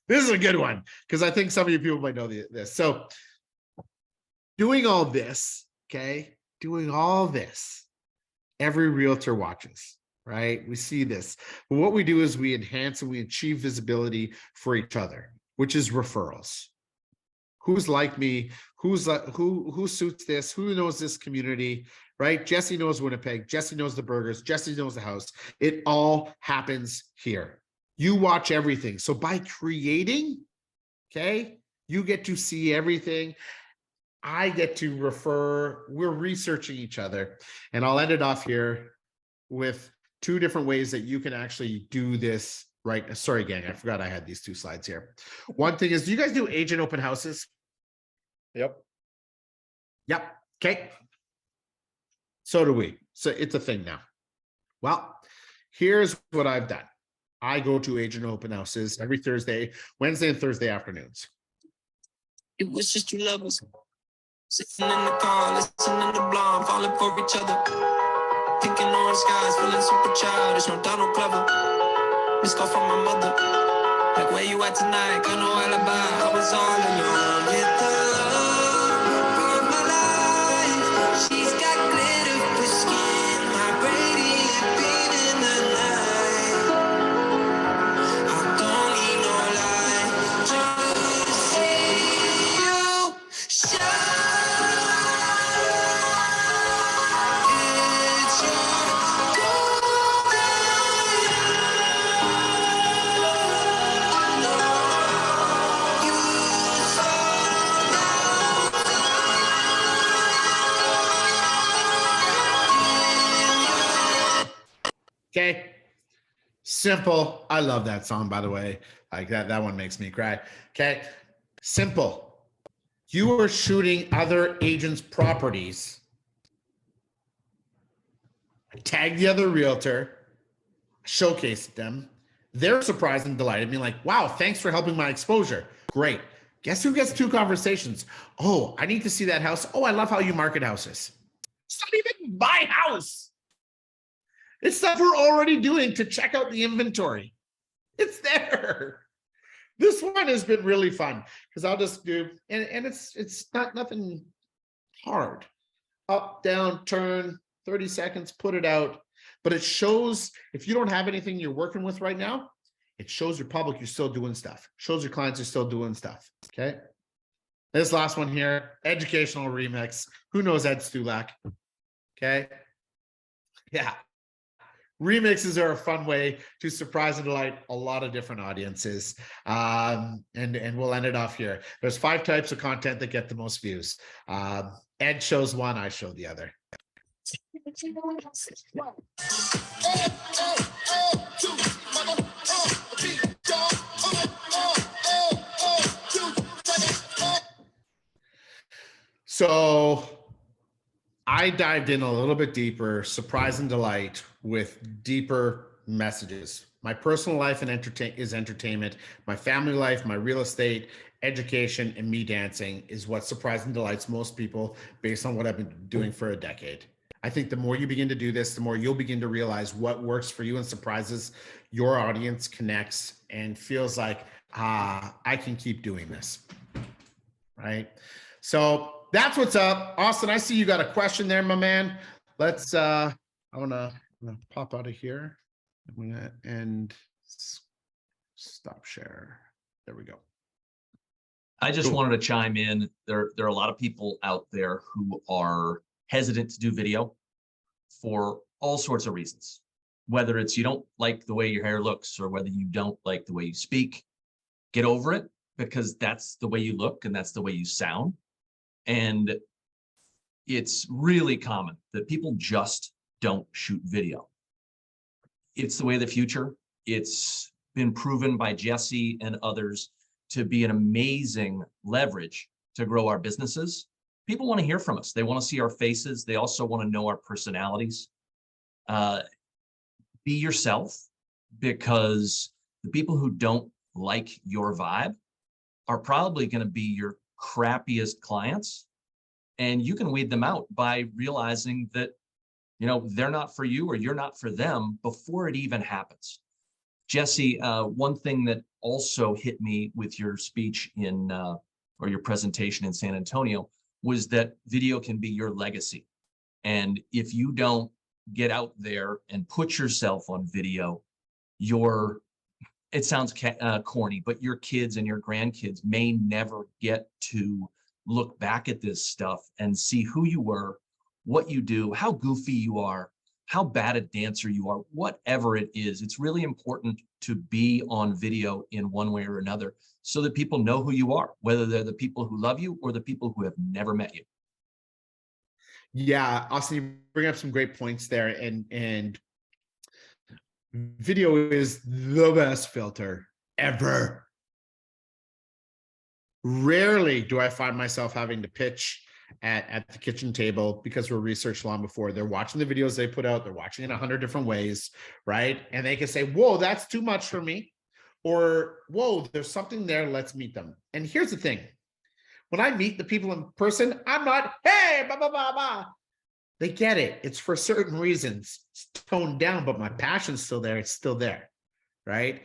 This is a good one because I think some of you people might know this. So doing all this, okay, doing all this, every realtor watches, right? We see this. But what we do is we enhance and we achieve visibility for each other, which is referrals. Who's like me? Who suits this? Who knows this community, right? Jesse knows Winnipeg. Jesse knows the burgers. Jesse knows the house. It all happens here. You watch everything. So by creating, okay, you get to see everything. I get to refer. We're researching each other. And I'll end it off here with 2 different ways that you can actually do this right. Sorry, gang, I forgot I had these 2 slides here. One thing is, do you guys do agent open houses? Yep. Yep. Okay. So do we. So it's a thing now. Well, here's what I've done. I go to agent open houses every Wednesday and Thursday afternoons. It was just 2 lovers sitting in the car, listening to Blonde, falling for each other, thinking orange skies, feeling super childish, no Donald Glover. Missed call from my mother, like, where you at tonight? Got no alibi. I was all alone with the love of my life. She's got glitter for skin, my radiant beam in the night. I don't need no light, just see you shine. It's Okay. Simple. I love that song, by the way. Like that one makes me cry. Okay. Simple. You are shooting other agents' properties. Tag the other realtor, showcase them. They're surprised and delighted, being like, wow, thanks for helping my exposure. Great. Guess who gets 2 conversations? Oh, I need to see that house. Oh, I love how you market houses. It's not even my house. It's stuff we're already doing to check out the inventory. It's there. This one has been really fun because I'll just do, and it's not nothing hard. Up, down, turn, 30 seconds, put it out. But it shows, if you don't have anything you're working with right now, it shows your public you're still doing stuff. Shows your clients you're still doing stuff. Okay. This last one here, educational remix. Who knows Ed Stulak? Okay. Yeah. Remixes are a fun way to surprise and delight a lot of different audiences. And we'll end it off here. There's 5 types of content that get the most views. Ed shows one, I show the other. So I dived in a little bit deeper, surprise and delight with deeper messages. My personal life and entertainment. My family life, my real estate, education, and me dancing is what surprises and delights most people based on what I've been doing for a decade. I think the more you begin to do this, the more you'll begin to realize what works for you and surprises your audience, connects, and feels like, I can keep doing this, right? So that's what's up. Austin, I see you got a question there, my man. Let's, I'm gonna pop out of here. I'm gonna end, stop share. There we go. I just Cool. wanted to chime in. There are a lot of people out there who are hesitant to do video for all sorts of reasons. Whether it's you don't like the way your hair looks or whether you don't like the way you speak, get over it because that's the way you look and that's the way you sound. And it's really common that people just don't shoot video. It's the way of the future. It's been proven by Jesse and others to be an amazing leverage to grow our businesses. People want to hear from us. They want to see our faces. They also want to know our personalities. Be yourself, because the people who don't like your vibe are probably going to be your crappiest clients. And you can weed them out by realizing that, you know, they're not for you or you're not for them before it even happens. Jesse, one thing that also hit me with your speech in, or your presentation in San Antonio was that video can be your legacy. And if you don't get out there and put yourself on video, it sounds corny, but your kids and your grandkids may never get to look back at this stuff and see who you were, what you do, how goofy you are, how bad a dancer you are, whatever it is. It's really important to be on video in one way or another so that people know who you are, whether they're the people who love you or the people who have never met you. Yeah, Austin, you bring up some great points there, and video is the best filter ever. Rarely do I find myself having to pitch at the kitchen table because we're researched long before. They're watching the videos they put out. They're watching it 100 different ways, right? And they can say, whoa, that's too much for me. Or, whoa, there's something there. Let's meet them. And here's the thing. When I meet the people in person, I'm not, hey, blah, blah, blah, blah. They get it. It's for certain reasons. It's toned down, but my passion's still there. It's still there, right?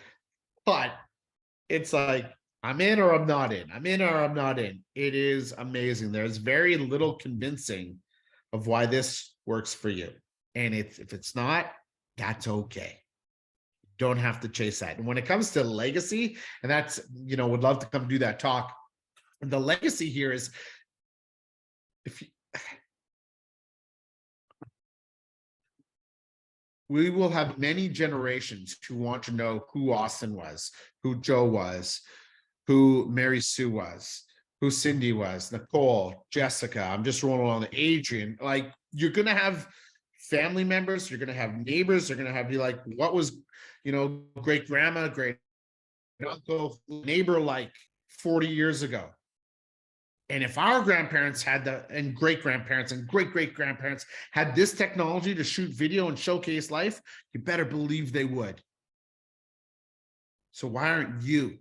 But it's like, I'm in or I'm not in. I'm in or I'm not in. It is amazing. There's very little convincing of why this works for you. And if it's not, that's okay. Don't have to chase that. And when it comes to legacy, and that's, you know, would love to come do that talk. The legacy here is, if you, we will have many generations who want to know who Austin was, who Joe was, who Mary Sue was, who Cindy was, Nicole, Jessica, I'm just rolling on Adrian. Like, you're going to have family members, you're going to have neighbors, they're going to have be like, what was, great grandma, great uncle, neighbor like 40 years ago? And if our grandparents had and great grandparents and great great grandparents had this technology to shoot video and showcase life, you better believe they would. So why aren't you?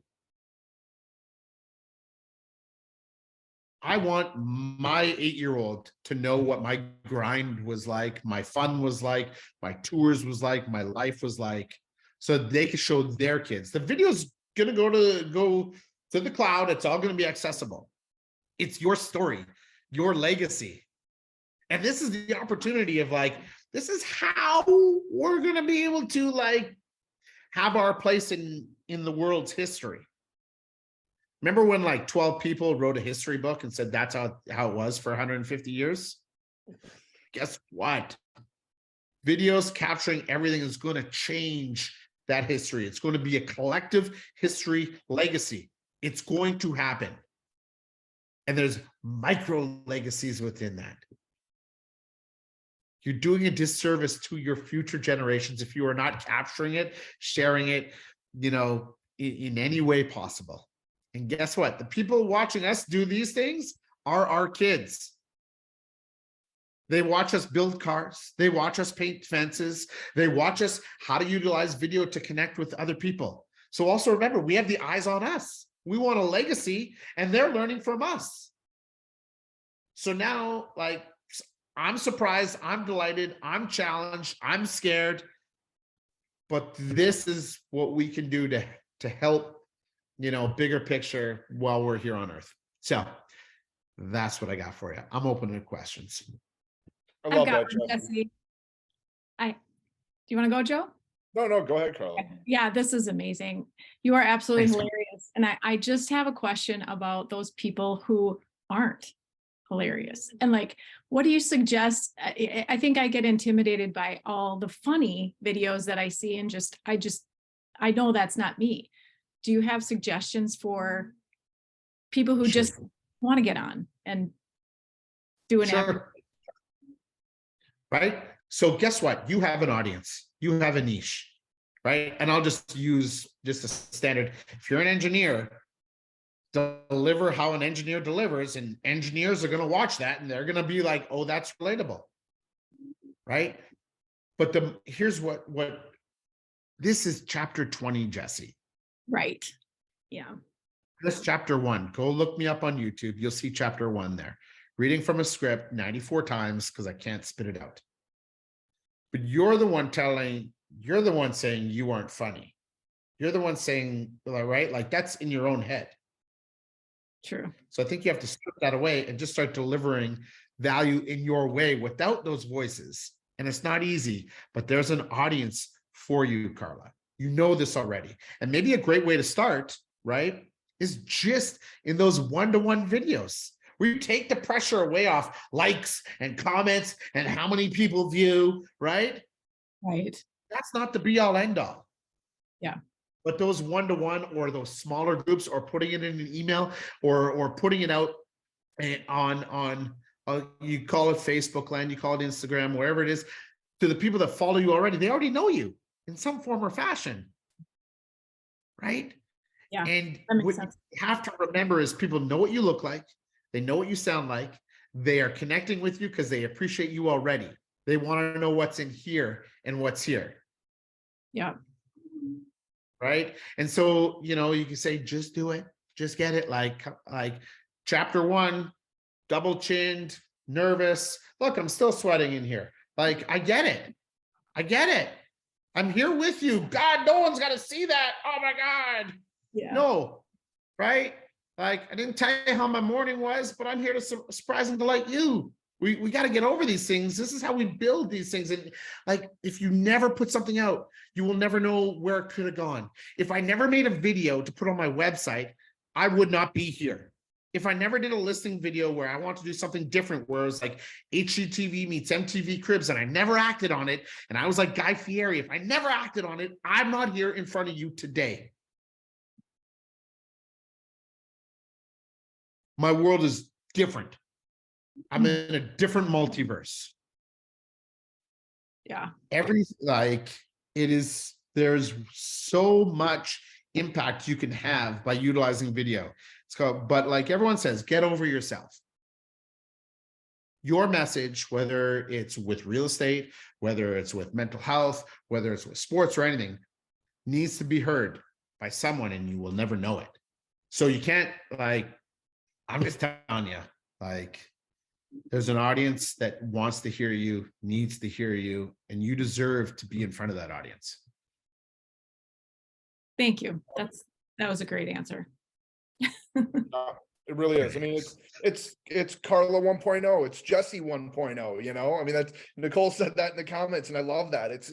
I want my 8-year-old to know what my grind was like, my fun was like, my tours was like, my life was like, so they can show their kids. The video's gonna go to the cloud. It's all gonna be accessible. It's your story, your legacy. And this is the opportunity of like, this is how we're gonna be able to like have our place in the world's history. Remember when like 12 people wrote a history book and said that's how it was for 150 years? Guess what? Videos capturing everything is going to change that history. It's going to be a collective history legacy. It's going to happen. And there's micro legacies within that. You're doing a disservice to your future generations if you are not capturing it, sharing it, in any way possible. And guess what? The people watching us do these things are our kids. They watch us build cars. They watch us paint fences. They watch us how to utilize video to connect with other people. So also remember, we have the eyes on us. We want a legacy and they're learning from us. So now, like, I'm surprised, I'm delighted, I'm challenged, I'm scared, but this is what we can do to help, bigger picture while we're here on Earth. So that's what I got for you. I'm open to questions. I love that, one, Jesse. Jesse. Do you want to go, Joe? No, go ahead, Carla. Yeah, this is amazing. You are absolutely Thanks. hilarious. And I just have a question about those people who aren't hilarious. And like, what do you suggest? I think I get intimidated by all the funny videos that I see and I know that's not me. Do you have suggestions for people who just want to get on and do an average? Right? So guess what? You have an audience. You have a niche, right? And I'll just use a standard. If you're an engineer, deliver how an engineer delivers, and engineers are going to watch that and they're going to be like, oh, that's relatable, right? But here's what this is chapter 20, Jesse. Right. Yeah. This chapter 1. Go look me up on YouTube. You'll see chapter 1 there. Reading from a script 94 times because I can't spit it out. But you're the one saying you aren't funny. You're the one saying, right? Like that's in your own head. True. So I think you have to strip that away and just start delivering value in your way without those voices. And it's not easy, but there's an audience for you, Carla. You know this already. And maybe a great way to start, right, is just in those one-to-one videos where you take the pressure away off likes and comments and how many people view, right? Right. That's not the be all end all. Yeah. But those one-to-one or those smaller groups or putting it in an email or putting it out on you call it Facebook land, you call it Instagram, wherever it is, to the people that follow you already, they already know you in some form or fashion, right? Yeah, and that makes what sense. you have to remember is people know what you look like, they know what you sound like, they are connecting with you because they appreciate you already. They want to know what's in here and what's here. Yeah. Right. And so, you can say, just do it, just get it. Like chapter 1, double chinned, nervous. Look, I'm still sweating in here. Like, I get it. I'm here with you. God, no one's got to see that. Oh my God. Yeah. No. Right. Like, I didn't tell you how my morning was, but I'm here to surprise and delight you. We got to get over these things. This is how we build these things. And like, if you never put something out, you will never know where it could have gone. If I never made a video to put on my website, I would not be here. If I never did a listing video where I want to do something different, where it's like HGTV meets MTV Cribs, and I never acted on it, and I was like Guy Fieri, if I never acted on it, I'm not here in front of you today. My world is different. I'm in a different multiverse. Yeah. There's so much impact you can have by utilizing video. But like everyone says, get over yourself. Your message, whether it's with real estate, whether it's with mental health, whether it's with sports or anything, needs to be heard by someone, and you will never know it. So you can't, like, I'm just telling you, like, there's an audience that wants to hear you, needs to hear you, and you deserve to be in front of that audience. Thank you. That was a great answer. It really is. I mean, it's Carla 1.0. It's Jesse 1.0, you know? I mean, that's Nicole said that in the comments, and I love that. It's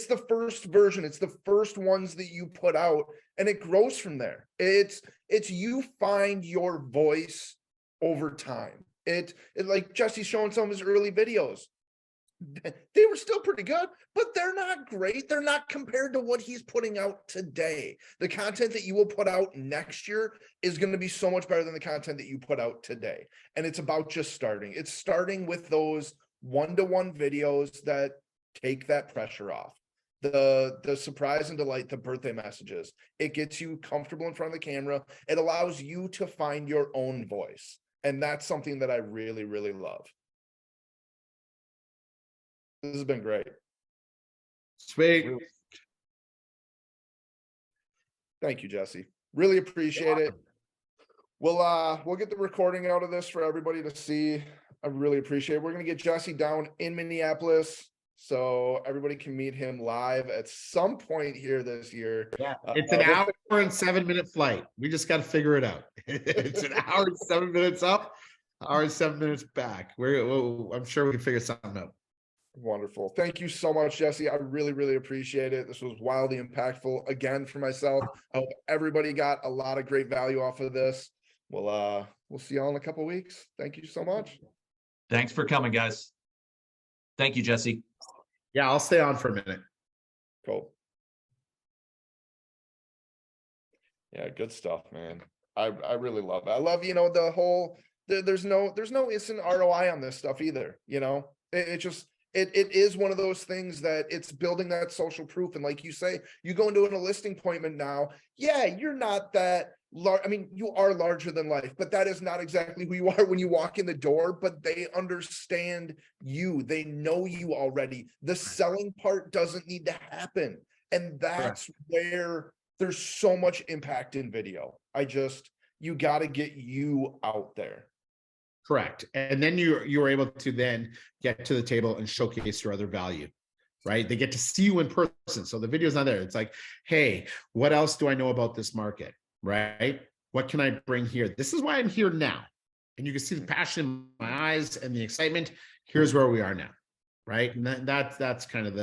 the first version. It's the first ones that you put out, and it grows from there. It's you find your voice over time. It like Jesse's showing some of his early videos. They were still pretty good, but they're not great. They're not compared to what he's putting out today. The content that you will put out next year is going to be so much better than the content that you put out today. And it's about just starting. It's starting with those one-to-one videos that take that pressure off. The surprise and delight, the birthday messages. It gets you comfortable in front of the camera. It allows you to find your own voice. And that's something that I really, really love. This has been great. Sweet. Thank you, Jesse. Really appreciate it. We'll get the recording out of this for everybody to see. I really appreciate it. We're gonna get Jesse down in Minneapolis so everybody can meet him live at some point here this year. Yeah, it's an hour and 7-minute flight. We just got to figure it out. It's an hour and 7 minutes up, hour and 7 minutes back. I'm sure we can figure something out. Wonderful. Thank you so much, Jesse. I really, really appreciate it. This was wildly impactful again for myself. I hope everybody got a lot of great value off of this. We'll see y'all in a couple of weeks. Thank you so much. Thanks for coming, guys. Thank you, Jesse. Yeah, I'll stay on for a minute. Cool. Yeah, good stuff, man. I really love it. I love, the whole, there's no instant ROI on this stuff either. It is one of those things that it's building that social proof. And like you say, you go into a listing appointment now. Yeah, you're not that large. I mean, you are larger than life, but that is not exactly who you are when you walk in the door. But they understand you. They know you already. The selling part doesn't need to happen. And that's where there's so much impact in video. You got to get you out there. Correct. And then you are able to then get to the table and showcase your other value, right? They get to see you in person. So the video's not there. It's like, hey, what else do I know about this market, right? What can I bring here? This is why I'm here now. And you can see the passion in my eyes and the excitement. Here's where we are now, right? And that's kind of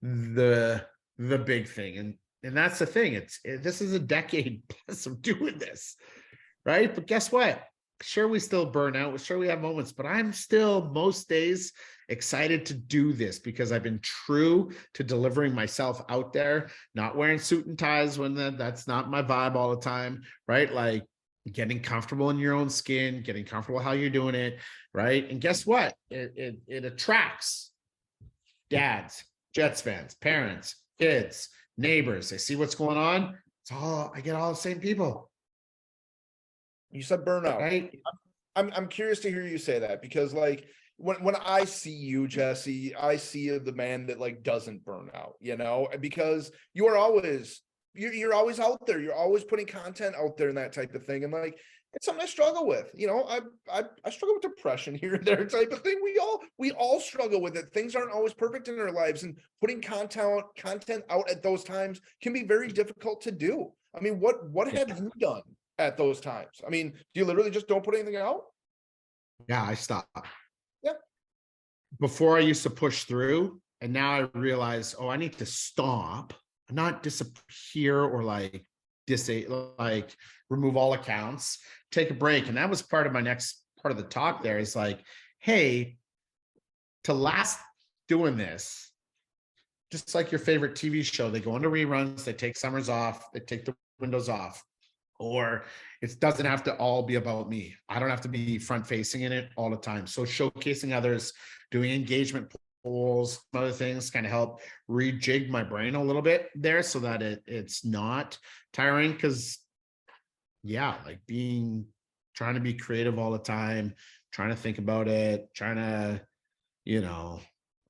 the big thing. And that's the thing. This is a decade plus of doing this, right? But guess what? Sure, we still burn out. Sure, we have moments, but I'm still most days excited to do this because I've been true to delivering myself out there, not wearing suit and ties when that's not my vibe all the time, right? Like getting comfortable in your own skin, getting comfortable how you're doing it, right? And guess what? It attracts dads, Jets fans, parents, kids, neighbors. They see what's going on. I get all the same people. You said burnout. Right. I'm curious to hear you say that because like when I see you, Jesse, I see the man that like doesn't burn out, because you're always out there. You're always putting content out there and that type of thing. And like, it's something I struggle with. I struggle with depression here and there type of thing. We all struggle with it. Things aren't always perfect in our lives, and putting content out at those times can be very difficult to do. I mean, what have you done at those times? I mean, do you literally just don't put anything out? Yeah, I stop. Yeah. Before I used to push through, and now I realize, I need to stop, not disappear or like remove all accounts, take a break. And that was part of my next part of the talk there is like, hey, to last doing this, just like your favorite TV show, they go into reruns, they take summers off, they take the windows off. Or it doesn't have to all be about me. I don't have to be front facing in it all the time. So showcasing others, doing engagement polls, some other things kind of help rejig my brain a little bit there so that it's not tiring. Because yeah, like trying to be creative all the time, trying to think about it, trying to,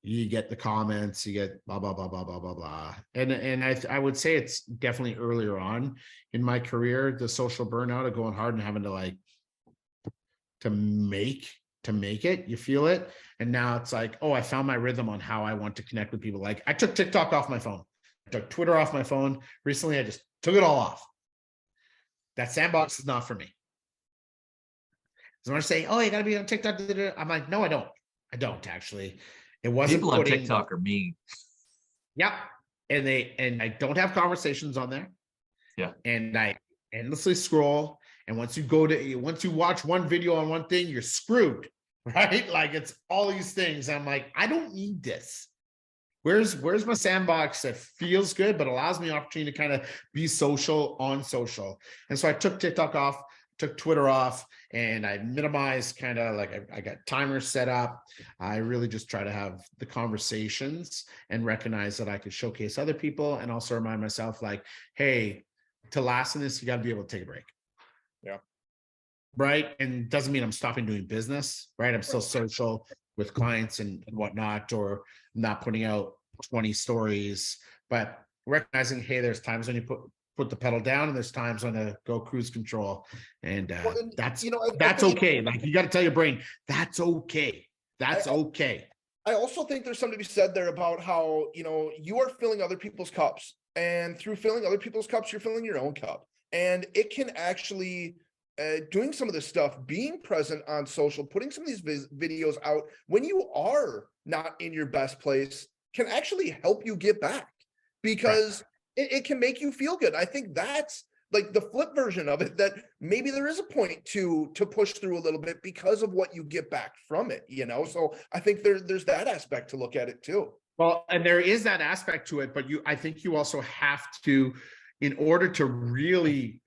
you get the comments, you get blah, blah, blah, blah, blah, blah, blah. And I would say it's definitely earlier on in my career, the social burnout of going hard and having to make it, you feel it. And now it's like, oh, I found my rhythm on how I want to connect with people. Like I took TikTok off my phone, I took Twitter off my phone. Recently, I just took it all off. That sandbox is not for me. Someone say, oh, you gotta be on TikTok. I'm like, no, I don't actually. It wasn't People on TikTok are mean. Yeah. And I don't have conversations on there. Yeah. And I endlessly scroll. And once you watch one video on one thing, you're screwed, right? Like it's all these things. I'm like, I don't need this. Where's my sandbox that feels good, but allows me opportunity to kind of be social on social. And so I took TikTok off, took Twitter off, and I minimized kind of like I got timers set up. I really just try to have the conversations and recognize that I could showcase other people and also remind myself like, hey, to last in this, you got to be able to take a break. Yeah. Right. And doesn't mean I'm stopping doing business, right? I'm still social with clients and whatnot, or not putting out 20 stories, but recognizing, hey, there's times when you put the pedal down and there's times when to go cruise control. And that's okay. Like you got to tell your brain, that's okay. That's okay. I also think there's something to be said there about how, you are filling other people's cups, and through filling other people's cups, you're filling your own cup. And it can actually, doing some of this stuff, being present on social, putting some of these videos out when you are not in your best place can actually help you get back, because it can make you feel good. I think that's like the flip version of it, that maybe there is a point to push through a little bit because of what you get back from it, So I think there's that aspect to look at it too. Well, and there is that aspect to it, but I think you also have to, in order to really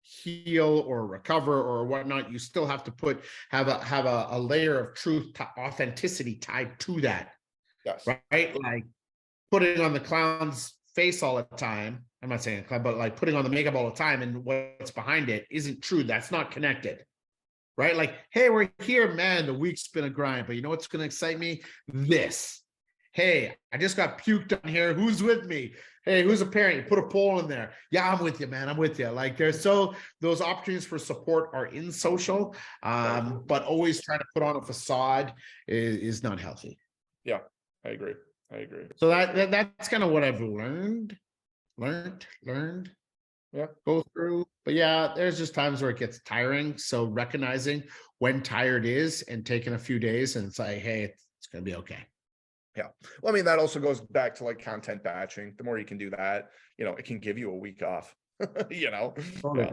heal or recover or whatnot, you still have to have a layer of truth, authenticity tied to that. Yes. Right? Like putting on the clown's face all the time. I'm not saying clown, but like putting on the makeup all the time and what's behind it isn't true. That's not connected. Right? Like, hey, we're here, man. The week's been a grind, but you know what's going to excite me? This. Hey, I just got puked on here. Who's with me? Hey, who's a parent? You put a poll in there. Yeah, I'm with you, man. I'm with you. Like those opportunities for support are in social, but always trying to put on a facade is not healthy. Yeah, I agree. So that's kind of what I've learned. Yeah. Go through. But yeah, there's just times where it gets tiring. So recognizing when tired is and taking a few days and it's like, hey, it's going to be okay. Yeah. Well, I mean, that also goes back to like content batching. The more you can do that, it can give you a week off, Totally.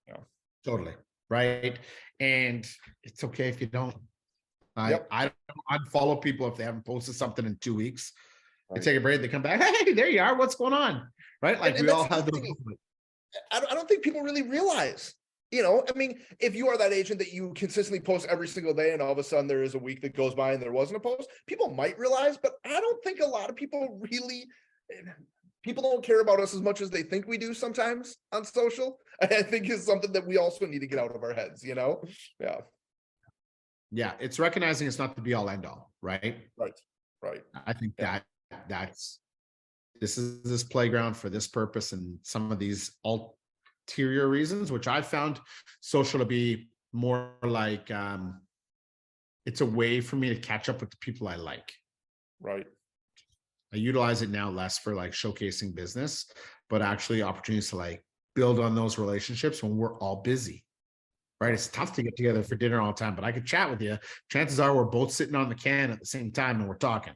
Yeah. Totally. Right. And it's okay if you don't. I don't unfollow people if they haven't posted something in 2 weeks. They take a break, they come back. Hey, there you are. What's going on? Right. Like we all have those. I don't think people really realize, I mean, if you are that agent that you consistently post every single day and all of a sudden there is a week that goes by and there wasn't a post, people might realize, but I don't think a lot of people don't care about us as much as they think we do sometimes on social. I think is something that we also need to get out of our heads, Yeah. Yeah. It's recognizing it's not the be all end all, right? Right. I think this is this playground for this purpose and some of these ulterior reasons, which I found social to be more like it's a way for me to catch up with the people I like. Right. I utilize it now less for like showcasing business, but actually opportunities to like build on those relationships when we're all busy. Right. It's tough to get together for dinner all the time, but I could chat with you. Chances are we're both sitting on the can at the same time and we're talking.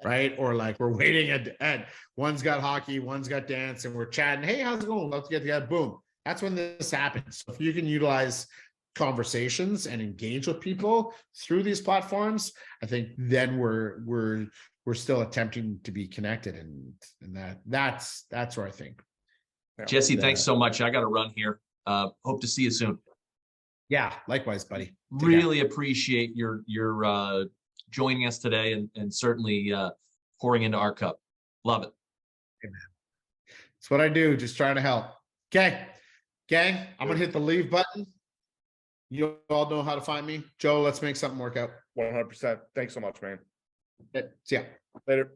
Right. Or like we're waiting at one's got hockey, one's got dance, and we're chatting. Hey, how's it going? Let's get together. Boom. That's when this happens. So if you can utilize conversations and engage with people through these platforms, I think then we're still attempting to be connected, and that's where I think. Jesse, thanks so much. I got to run here. Hope to see you soon. Yeah, likewise, buddy. Really appreciate your joining us today and certainly pouring into our cup. Love it. It's what I do, just trying to help. Okay, gang, I'm gonna hit the leave button. You all know how to find me. Joe, let's make something work out. 100%. Thanks so much, man. Okay, see ya. Later.